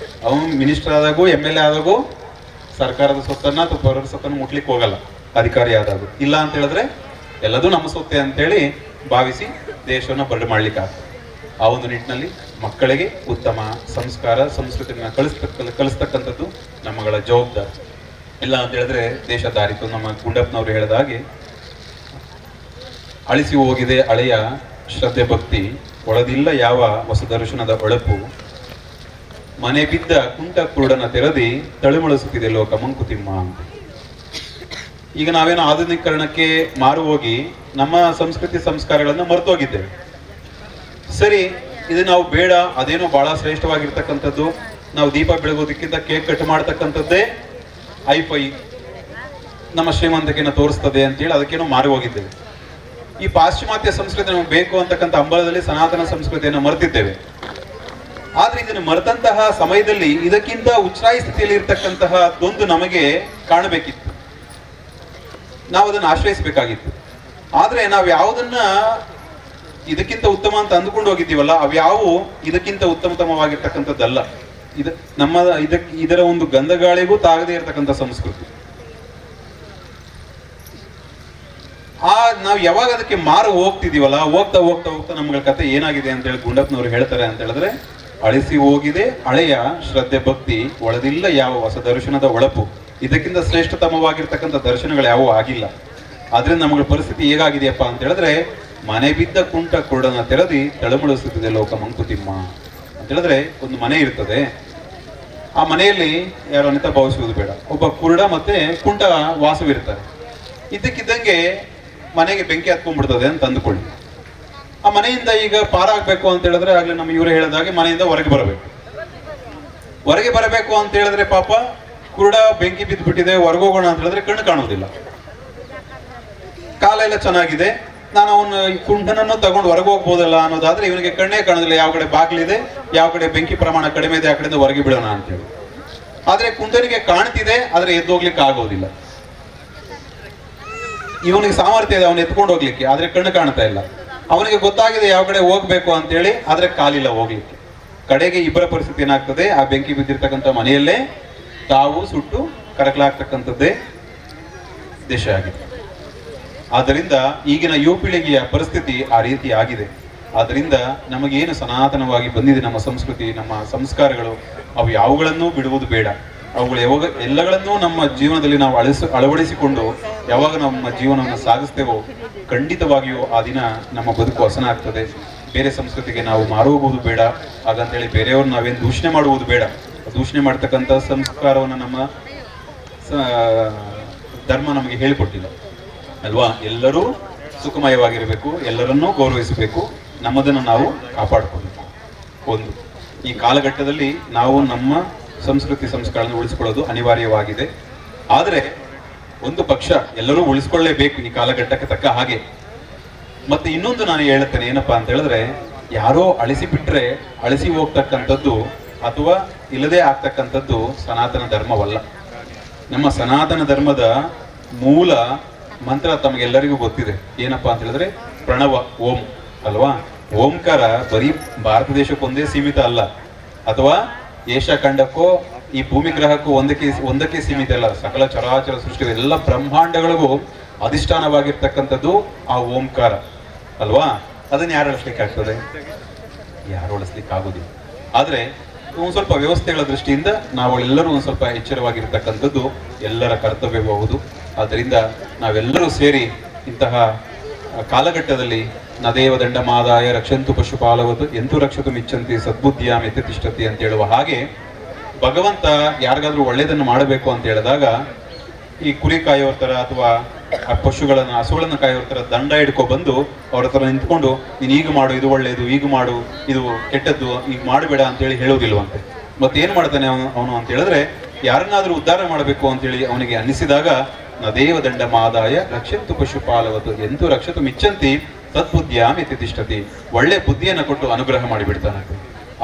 ಅವನು ಮಿನಿಸ್ಟರ್ ಆದಾಗೂ MLA ಆದಾಗೂ ಸರ್ಕಾರದ ಸೊತ್ತನ್ನ ಅಥವಾ ಪೌರರ ಸೊತ್ತನ್ನು ಮುಟ್ಲಿಕ್ಕೆ ಹೋಗಲ್ಲ, ಅಧಿಕಾರಿ ಆದಾಗೂ. ಇಲ್ಲ ಅಂತ ಹೇಳಿದ್ರೆ ಎಲ್ಲದೂ ನಮ್ಮ ಸೊತ್ತೆ ಅಂತೇಳಿ ಭಾವಿಸಿ ದೇಶವನ್ನು ಬರಡು ಮಾಡ್ಲಿಕ್ಕೆ ಆಗ್ತದೆ. ಆ ಒಂದು ನಿಟ್ಟಿನಲ್ಲಿ ಮಕ್ಕಳಿಗೆ ಉತ್ತಮ ಸಂಸ್ಕಾರ ಸಂಸ್ಕೃತಿಯನ್ನು ಕಲಿಸ್ತಕ್ಕಂಥದ್ದು ನಮ್ಮಗಳ ಜವಾಬ್ದಾರಿ. ಇಲ್ಲ ಅಂತ ಹೇಳಿದ್ರೆ ದೇಶ ದಾರಿತು. ನಮ್ಮ ಗುಂಡಪ್ಪನವರು ಹೇಳಿದ ಹಾಗೆ, ಅಳಿಸಿ ಹೋಗಿದೆ ಹಳೆಯ ಶ್ರದ್ಧೆ ಭಕ್ತಿ, ಒಳದಿಲ್ಲ ಯಾವ ಹೊಸ ದರ್ಶನದ ಒಳಪು, ಮನೆ ಬಿದ್ದ ಕುಂಟ ಕುರುಡನ ತೆರದಿ ತಳುಮಳಿಸುತ್ತಿದೆ ಲೋಕ ಮಂಕುತಿಮ್ಮ ಅಂತ. ಈಗ ನಾವೇನೋ ಆಧುನೀಕರಣಕ್ಕೆ ಮಾರು ಹೋಗಿ ನಮ್ಮ ಸಂಸ್ಕೃತಿ ಸಂಸ್ಕಾರಗಳನ್ನು ಮರೆತೋಗಿದ್ದೇವೆ. ಸರಿ, ಇದು ನಾವು ಬೇಡ, ಅದೇನೋ ಬಹಳ ಶ್ರೇಷ್ಠವಾಗಿರ್ತಕ್ಕಂಥದ್ದು, ನಾವು ದೀಪ ಬೆಳಗೋದಕ್ಕಿಂತ ಕೇಕ್ ಕಟ್ ಮಾಡ್ತಕ್ಕಂಥದ್ದೇ ಐಫೈ ನಮ್ಮ ಶ್ರೀಮಂತಿಕೆಯನ್ನು ತೋರಿಸ್ತದೆ ಅಂತೇಳಿ ಅದಕ್ಕೇನೋ ಮಾರು ಹೋಗಿದ್ದೇವೆ. ಈ ಪಾಶ್ಚಿಮಾತ್ಯ ಸಂಸ್ಕೃತಿ ನಮಗೆ ಬೇಕು ಅಂತಕ್ಕಂಥ ಹಂಬಲದಲ್ಲಿ ಸನಾತನ ಸಂಸ್ಕೃತಿಯನ್ನು ಮರೆತಿದ್ದೇವೆ. ಆದ್ರೆ ಇದನ್ನು ಮರೆತಂತಹ ಸಮಯದಲ್ಲಿ ಇದಕ್ಕಿಂತ ಉಚ್ಛ್ರಾಯಿ ಸ್ಥಿತಿಯಲ್ಲಿ ಇರ್ತಕ್ಕಂತಹ ಒಂದು ನಮಗೆ ಕಾಣಬೇಕಿತ್ತು, ನಾವು ಅದನ್ನು ಆಶ್ರಯಿಸಬೇಕಾಗಿತ್ತು. ಆದ್ರೆ ನಾವು ಯಾವುದನ್ನ ಇದಕ್ಕಿಂತ ಉತ್ತಮ ಅಂತ ಅಂದುಕೊಂಡು ಹೋಗಿದ್ದೀವಲ್ಲ, ಅವ್ಯಾವು ಇದಕ್ಕಿಂತ ಉತ್ತಮವಾಗಿರ್ತಕ್ಕಂಥದ್ದಲ್ಲ. ಇದರ ಒಂದು ಗಂಧಗಾಳಿಗೂ ತಾಗದೇ ಇರತಕ್ಕಂಥ ಸಂಸ್ಕೃತಿ. ನಾವು ಯಾವಾಗ ಅದಕ್ಕೆ ಮಾರು ಹೋಗ್ತಿದೀವಲ್ಲ, ಹೋಗ್ತಾ ಹೋಗ್ತಾ ಹೋಗ್ತಾ ನಮ್ಗಳ ಕತೆ ಏನಾಗಿದೆ ಅಂತ ಹೇಳಿ ಗುಂಡಪ್ಪನವರು ಹೇಳ್ತಾರೆ ಅಂತ ಹೇಳಿದ್ರೆ, ಅಳಿಸಿ ಹೋಗಿದೆ ಹಳೆಯ ಶ್ರದ್ಧೆ ಭಕ್ತಿ, ಒಳದಿಲ್ಲ ಯಾವ ಹೊಸ ದರ್ಶನದ ಒಳಪು. ಇದಕ್ಕಿಂತ ಶ್ರೇಷ್ಠತಮವಾಗಿರ್ತಕ್ಕಂಥ ದರ್ಶನಗಳು ಯಾವೂ ಆಗಿಲ್ಲ. ಆದ್ರಿಂದ ನಮ್ಗಳ ಪರಿಸ್ಥಿತಿ ಹೇಗಾಗಿದೆಯಪ್ಪ ಅಂತ ಹೇಳಿದ್ರೆ, ಮನೆ ಬಿದ್ದ ಕುಂಟ ಕುರುಡನ ತೆರದಿ ತಳಮಳಿಸುತ್ತದೆ ಲೋಕ ಮಂಕುತಿಮ್ಮ ಅಂತ ಹೇಳಿದ್ರೆ, ಒಂದು ಮನೆ ಇರ್ತದೆ, ಆ ಮನೆಯಲ್ಲಿ ಯಾರು ಅನಿತ ಭಾವಿಸುವುದು ಬೇಡ, ಒಬ್ಬ ಕುರುಡ ಮತ್ತೆ ಕುಂಟ ವಾಸವಿರ್ತಾರೆ. ಇದ್ದಕ್ಕಿದ್ದಂಗೆ ಮನೆಗೆ ಬೆಂಕಿ ಹತ್ಕೊಂಡ್ಬಿಡ್ತದೆ ಅಂತ ಅಂದ್ಕೊಳ್ಳಿ. ಆ ಮನೆಯಿಂದ ಈಗ ಪಾರಾಗಬೇಕು ಅಂತ ಹೇಳಿದ್ರೆ, ಆಗ್ಲೇ ನಮ್ಮ ಇವರು ಹೇಳಿದಾಗೆ ಮನೆಯಿಂದ ಹೊರಗೆ ಬರಬೇಕು ಅಂತ ಹೇಳಿದ್ರೆ, ಪಾಪ ಕುರುಡ ಬೆಂಕಿ ಬಿದ್ದು ಬಿಟ್ಟಿದೆ, ಹೊರಗೋಗೋಣ ಅಂತ ಹೇಳಿದ್ರೆ ಕಣ್ಣು ಕಾಣೋದಿಲ್ಲ. ಕಾಲ ಎಲ್ಲ ಚೆನ್ನಾಗಿದೆ, ನಾನು ಅವನು ಕುಂಡನನ್ನು ತಗೊಂಡು ಹೊರಗೆ ಹೋಗ್ಬೋದಲ್ಲ ಅನ್ನೋದಾದ್ರೆ ಇವನಿಗೆ ಕಣ್ಣೇ ಕಾಣೋದಿಲ್ಲ, ಯಾವ ಕಡೆ ಬಾಗಿಲಿದೆ, ಯಾವ ಕಡೆ ಬೆಂಕಿ ಪ್ರಮಾಣ ಕಡಿಮೆ ಇದೆ, ಆ ಕಡೆಯಿಂದ ಹೊರಗೆ ಬಿಡೋಣ ಅಂತೇಳಿ. ಆದ್ರೆ ಕುಂಡನಿಗೆ ಕಾಣ್ತಿದೆ, ಆದ್ರೆ ಎದ್ದೋಗ್ಲಿಕ್ಕೆ ಆಗೋದಿಲ್ಲ. ಇವನಿಗೆ ಸಾಮರ್ಥ್ಯ ಇದೆ ಅವನು ಎತ್ಕೊಂಡು ಹೋಗ್ಲಿಕ್ಕೆ, ಆದ್ರೆ ಕಣ್ಣು ಕಾಣ್ತಾ ಇಲ್ಲ. ಅವನಿಗೆ ಗೊತ್ತಾಗಿದೆ ಯಾವ ಕಡೆ ಹೋಗ್ಬೇಕು ಅಂತೇಳಿ, ಆದ್ರೆ ಕಾಲಿಲ್ಲ ಹೋಗ್ಲಿಕ್ಕೆ. ಕಡೆಗೆ ಇಬ್ಬರ ಪರಿಸ್ಥಿತಿ ಏನಾಗ್ತದೆ, ಆ ಬೆಂಕಿ ಬಿದ್ದಿರ್ತಕ್ಕಂಥ ಮನೆಯಲ್ಲೇ ತಾವು ಸುಟ್ಟು ಕರಕಲಾಗ್ತಕ್ಕಂಥದ್ದೇ ದೇಶ ಆಗಿದೆ. ಆದ್ದರಿಂದ ಈಗಿನ ಯುವ ಪೀಳಿಗೆಯ ಪರಿಸ್ಥಿತಿ ಆ ರೀತಿ ಆಗಿದೆ. ಆದ್ದರಿಂದ ನಮಗೇನು ಸನಾತನವಾಗಿ ಬಂದಿದೆ ನಮ್ಮ ಸಂಸ್ಕೃತಿ, ನಮ್ಮ ಸಂಸ್ಕಾರಗಳು, ಅವು ಯಾವುಗಳನ್ನೂ ಬಿಡುವುದು ಬೇಡ. ಅವುಗಳು ಯಾವಾಗ ಎಲ್ಲಗಳನ್ನೂ ನಮ್ಮ ಜೀವನದಲ್ಲಿ ನಾವು ಅಳವಡಿಸಿಕೊಂಡು ಯಾವಾಗ ನಮ್ಮ ಜೀವನವನ್ನು ಸಾಗಿಸ್ತೇವೋ, ಖಂಡಿತವಾಗಿಯೂ ಆ ದಿನ ನಮ್ಮ ಬದುಕು ಹಸನಾಗ್ತದೆ. ಬೇರೆ ಸಂಸ್ಕೃತಿಗೆ ನಾವು ಮಾರುವುದು ಬೇಡ, ಹಾಗಂತೇಳಿ ಬೇರೆಯವ್ರನ್ನ ನಾವೇನು ದೂಷಣೆ ಮಾಡುವುದು ಬೇಡ. ದೂಷಣೆ ಮಾಡ್ತಕ್ಕಂಥ ಸಂಸ್ಕಾರವನ್ನು ನಮ್ಮ ಧರ್ಮ ನಮಗೆ ಹೇಳಿಕೊಟ್ಟಿಲ್ಲ ಅಲ್ವಾ. ಎಲ್ಲರೂ ಸುಖಮಯವಾಗಿರಬೇಕು, ಎಲ್ಲರನ್ನೂ ಗೌರವಿಸಬೇಕು, ನಮ್ಮದನ್ನು ನಾವು ಕಾಪಾಡಿಕೊಳ್ಬೇಕು. ಒಂದು ಈ ಕಾಲಘಟ್ಟದಲ್ಲಿ ನಾವು ನಮ್ಮ ಸಂಸ್ಕೃತಿ ಸಂಸ್ಕಾರವನ್ನು ಉಳಿಸಿಕೊಳ್ಳೋದು ಅನಿವಾರ್ಯವಾಗಿದೆ. ಆದರೆ ಒಂದು ಪಕ್ಷ ಎಲ್ಲರೂ ಉಳಿಸ್ಕೊಳ್ಳೇಬೇಕು ಈ ಕಾಲಘಟ್ಟಕ್ಕೆ ತಕ್ಕ ಹಾಗೆ. ಮತ್ತೆ ಇನ್ನೊಂದು ನಾನು ಹೇಳುತ್ತೇನೆ, ಏನಪ್ಪಾ ಅಂತ ಹೇಳಿದ್ರೆ, ಯಾರೋ ಅಳಿಸಿ ಬಿಟ್ರೆ ಅಳಿಸಿ ಹೋಗ್ತಕ್ಕಂಥದ್ದು ಅಥವಾ ಇಲ್ಲದೆ ಆಗ್ತಕ್ಕಂಥದ್ದು ಸನಾತನ ಧರ್ಮವಲ್ಲ. ನಮ್ಮ ಸನಾತನ ಧರ್ಮದ ಮೂಲ ಮಂತ್ರ ತಮಗೆಲ್ಲರಿಗೂ ಗೊತ್ತಿದೆ, ಏನಪ್ಪಾ ಅಂತ ಹೇಳಿದ್ರೆ ಪ್ರಣವ ಓಂ ಅಲ್ವಾ. ಓಂಕಾರ ಬರೀ ಭಾರತ ದೇಶಕ್ಕೊಂದೇ ಸೀಮಿತ ಅಲ್ಲ, ಅಥವಾ ಏಷ್ಯಾ ಖಂಡಕ್ಕೋ ಈ ಭೂಮಿ ಗ್ರಹಕ್ಕೂ ಒಂದಕ್ಕೆ ಸೀಮಿತ ಅಲ್ಲ. ಸಕಲ ಚರಾಚರ ಸೃಷ್ಟಿ ಎಲ್ಲ ಬ್ರಹ್ಮಾಂಡಗಳಿಗೂ ಅಧಿಷ್ಠಾನವಾಗಿರ್ತಕ್ಕಂಥದ್ದು ಆ ಓಂಕಾರ ಅಲ್ವಾ. ಅದನ್ನ ಯಾರು ಅಳಿಸ್ಲಿಕ್ಕೆ ಆಗ್ತದೆ? ಯಾರು ಅಳಿಸ್ಲಿಕ್ಕೆ ಆಗೋದಿಲ್ಲ. ಆದ್ರೆ ಒಂದ್ ಸ್ವಲ್ಪ ವ್ಯವಸ್ಥೆಗಳ ದೃಷ್ಟಿಯಿಂದ ನಾವೆಲ್ಲರೂ ಒಂದ್ ಸ್ವಲ್ಪ ಎಚ್ಚರವಾಗಿರ್ತಕ್ಕಂಥದ್ದು ಎಲ್ಲರ ಕರ್ತವ್ಯವೂ ಹೌದು. ಆದ್ದರಿಂದ ನಾವೆಲ್ಲರೂ ಸೇರಿ ಇಂತಹ ಕಾಲಘಟ್ಟದಲ್ಲಿ ನದೇವ ದಂಡಮಾದಾಯ ರಕ್ಷಂತು ಪಶುಪಾಲವತ್ತು ಎಂತೂ ರಕ್ಷತು ಮಿಚ್ಚಂತಿ ಸದ್ಬುದ್ಧಿಯಾಂ ಎತ್ತಿ ತಿಷ್ಠತಿ ಅಂತ ಹೇಳುವ ಹಾಗೆ, ಭಗವಂತ ಯಾರಿಗಾದ್ರೂ ಒಳ್ಳೇದನ್ನು ಮಾಡಬೇಕು ಅಂತ ಹೇಳಿದಾಗ ಈ ಕುರಿ ಕಾಯೋರ್ ತರ ಅಥವಾ ಆ ಪಶುಗಳನ್ನ ಹಸುಗಳನ್ನ ಕಾಯೋರ್ ತರ ದಂಡ ಹಿಡ್ಕೊ ಬಂದು ಅವ್ರ ಹತ್ರ ನಿಂತ್ಕೊಂಡು ನೀನು ಈಗ ಮಾಡು, ಇದು ಒಳ್ಳೇದು, ಈಗ ಮಾಡು, ಇದು ಕೆಟ್ಟದ್ದು, ಈಗ ಮಾಡಬೇಡ ಅಂತೇಳಿ ಹೇಳೋದಿಲ್ವಂತೆ. ಮತ್ತೆ ಏನ್ ಮಾಡ್ತಾನೆ ಅವನು ಅಂತ ಹೇಳಿದ್ರೆ, ಯಾರನ್ನಾದ್ರೂ ಉದ್ಧಾರ ಮಾಡಬೇಕು ಅಂತೇಳಿ ಅವನಿಗೆ ಅನ್ನಿಸಿದಾಗ ನದೇವ ದಂಡಮಾದಾಯ ರಕ್ಷಂತು ಪಶುಪಾಲವತ್ತು ಎಂತೂ ರಕ್ಷತು ಮಿಚ್ಚಂತಿ ಸದ್ಬುದ್ಧಿಯಾಂ ಎತ್ತಿ ತಿಷ್ಠತಿ. ಒಳ್ಳೆ ಬುದ್ಧಿಯನ್ನು ಕೊಟ್ಟು ಅನುಗ್ರಹ ಮಾಡಿಬಿಡ್ತಾನೆ.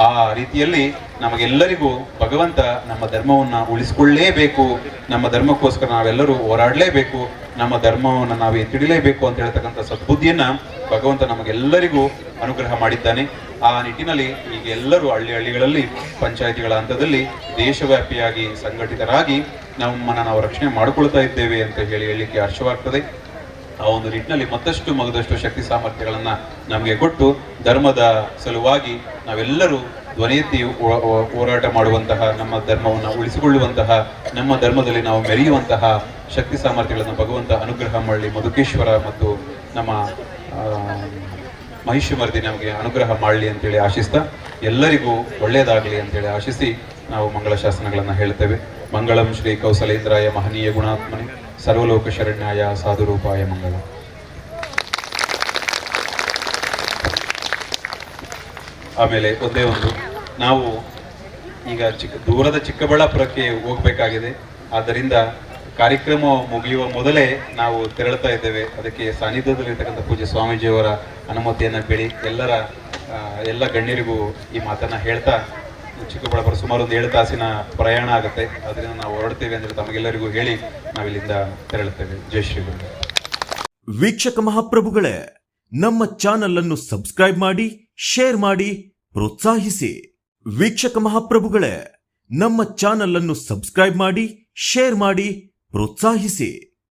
ಆ ರೀತಿಯಲ್ಲಿ ನಮಗೆಲ್ಲರಿಗೂ ಭಗವಂತ ನಮ್ಮ ಧರ್ಮವನ್ನ ಉಳಿಸಿಕೊಳ್ಳಲೇಬೇಕು, ನಮ್ಮ ಧರ್ಮಕ್ಕೋಸ್ಕರ ನಾವೆಲ್ಲರೂ ಹೋರಾಡಲೇಬೇಕು, ನಮ್ಮ ಧರ್ಮವನ್ನು ನಾವೇ ತಿಳಿಲೇಬೇಕು ಅಂತ ಹೇಳ್ತಕ್ಕಂಥ ಸದ್ಬುದ್ಧಿಯನ್ನ ಭಗವಂತ ನಮಗೆಲ್ಲರಿಗೂ ಅನುಗ್ರಹ ಮಾಡಿದ್ದಾನೆ. ಆ ನಿಟ್ಟಿನಲ್ಲಿ ಈಗ ಎಲ್ಲರೂ ಹಳ್ಳಿಗಳಲ್ಲಿ ಪಂಚಾಯಿತಿಗಳ ಹಂತದಲ್ಲಿ ದೇಶವ್ಯಾಪಿಯಾಗಿ ಸಂಘಟಿತರಾಗಿ ನಮ್ಮನ್ನು ನಾವು ರಕ್ಷಣೆ ಮಾಡಿಕೊಳ್ತಾ ಇದ್ದೇವೆ ಅಂತ ಹೇಳಲಿಕ್ಕೆ ಹರ್ಷವಾಗ್ತದೆ. ಆ ಒಂದು ನಿಟ್ಟಿನಲ್ಲಿ ಮತ್ತಷ್ಟು ಮಗದಷ್ಟು ಶಕ್ತಿ ಸಾಮರ್ಥ್ಯಗಳನ್ನ ನಮಗೆ ಕೊಟ್ಟು ಧರ್ಮದ ಸಲುವಾಗಿ ನಾವೆಲ್ಲರೂ ಧ್ವನಿ ಎತ್ತಿ ಹೋರಾಟ ಮಾಡುವಂತಹ, ನಮ್ಮ ಧರ್ಮವನ್ನು ಉಳಿಸಿಕೊಳ್ಳುವಂತಹ, ನಮ್ಮ ಧರ್ಮದಲ್ಲಿ ನಾವು ಮೆರೆಯುವಂತಹ ಶಕ್ತಿ ಸಾಮರ್ಥ್ಯಗಳನ್ನು ಭಗವಂತ ಅನುಗ್ರಹ ಮಾಡಲಿ. ಮಧುಕೇಶ್ವರ ಮತ್ತು ನಮ್ಮ ಮಹಿಷಮರ್ದಿ ನಮಗೆ ಅನುಗ್ರಹ ಮಾಡಲಿ ಅಂತೇಳಿ ಆಶಿಸ್ತಾ, ಎಲ್ಲರಿಗೂ ಒಳ್ಳೆಯದಾಗಲಿ ಅಂತೇಳಿ ಆಶಿಸಿ ನಾವು ಮಂಗಳ ಶಾಸನಗಳನ್ನು ಹೇಳ್ತೇವೆ. ಮಂಗಳಂ ಶ್ರೀ ಕೌಸಲೇಂದ್ರಾಯ ಮಹನೀಯ ಗುಣಾತ್ಮನೆ ಸರ್ವಲೋಕ ಶರಣ್ಯಾಯ ಸಾಧುರೂಪಾಯ ಮಂಗಳ. ಆಮೇಲೆ ಒಂದೇ ಒಂದು, ನಾವು ಈಗ ದೂರದ ಚಿಕ್ಕಬಳ್ಳಾಪುರಕ್ಕೆ ಹೋಗಬೇಕಾಗಿದೆ. ಆದ್ದರಿಂದ ಕಾರ್ಯಕ್ರಮ ಮುಗಿಯುವ ಮೊದಲೇ ನಾವು ತೆರಳುತ್ತಾ ಇದ್ದೇವೆ. ಅದಕ್ಕೆ ಸಾನ್ನಿಧ್ಯದಲ್ಲಿರ್ತಕ್ಕಂಥ ಪೂಜ್ಯ ಸ್ವಾಮೀಜಿಯವರ ಅನುಮತಿಯನ್ನು ಬೇಡಿ ಎಲ್ಲ ಗಣ್ಯರಿಗೂ ಈ ಮಾತನ್ನು ಹೇಳ್ತಾ, ಚಿಕ್ಕಬಳ್ಳಾಪುರ ಸುಮಾರು ಒಂದು 7 ತಾಸಿನ ಪ್ರಯಾಣ ಆಗುತ್ತೆ. ಅದರಿಂದ ನಾವು ಹೊರಡ್ತೇವೆ ಅಂದರೆ ತಮಗೆಲ್ಲರಿಗೂ ಹೇಳಿ ನಾವಿಲ್ಲಿಂದ ತೆರಳುತ್ತೇವೆ. ಜೈ ಶ್ರೀ ಗುರು. ವೀಕ್ಷಕ ಮಹಾಪ್ರಭುಗಳೇ, ನಮ್ಮ ಚಾನಲ್ ಅನ್ನು ಸಬ್ಸ್ಕ್ರೈಬ್ ಮಾಡಿ, ಶೇರ್ ಮಾಡಿ, ಪ್ರೋತ್ಸಾಹಿಸಿ. ವೀಕ್ಷಕ ಮಹಾಪ್ರಭುಗಳೇ, ನಮ್ಮ ಚಾನಲ್ ಅನ್ನು ಸಬ್ಸ್ಕ್ರೈಬ್ ಮಾಡಿ, ಶೇರ್ ಮಾಡಿ, ಪ್ರೋತ್ಸಾಹಿಸಿ.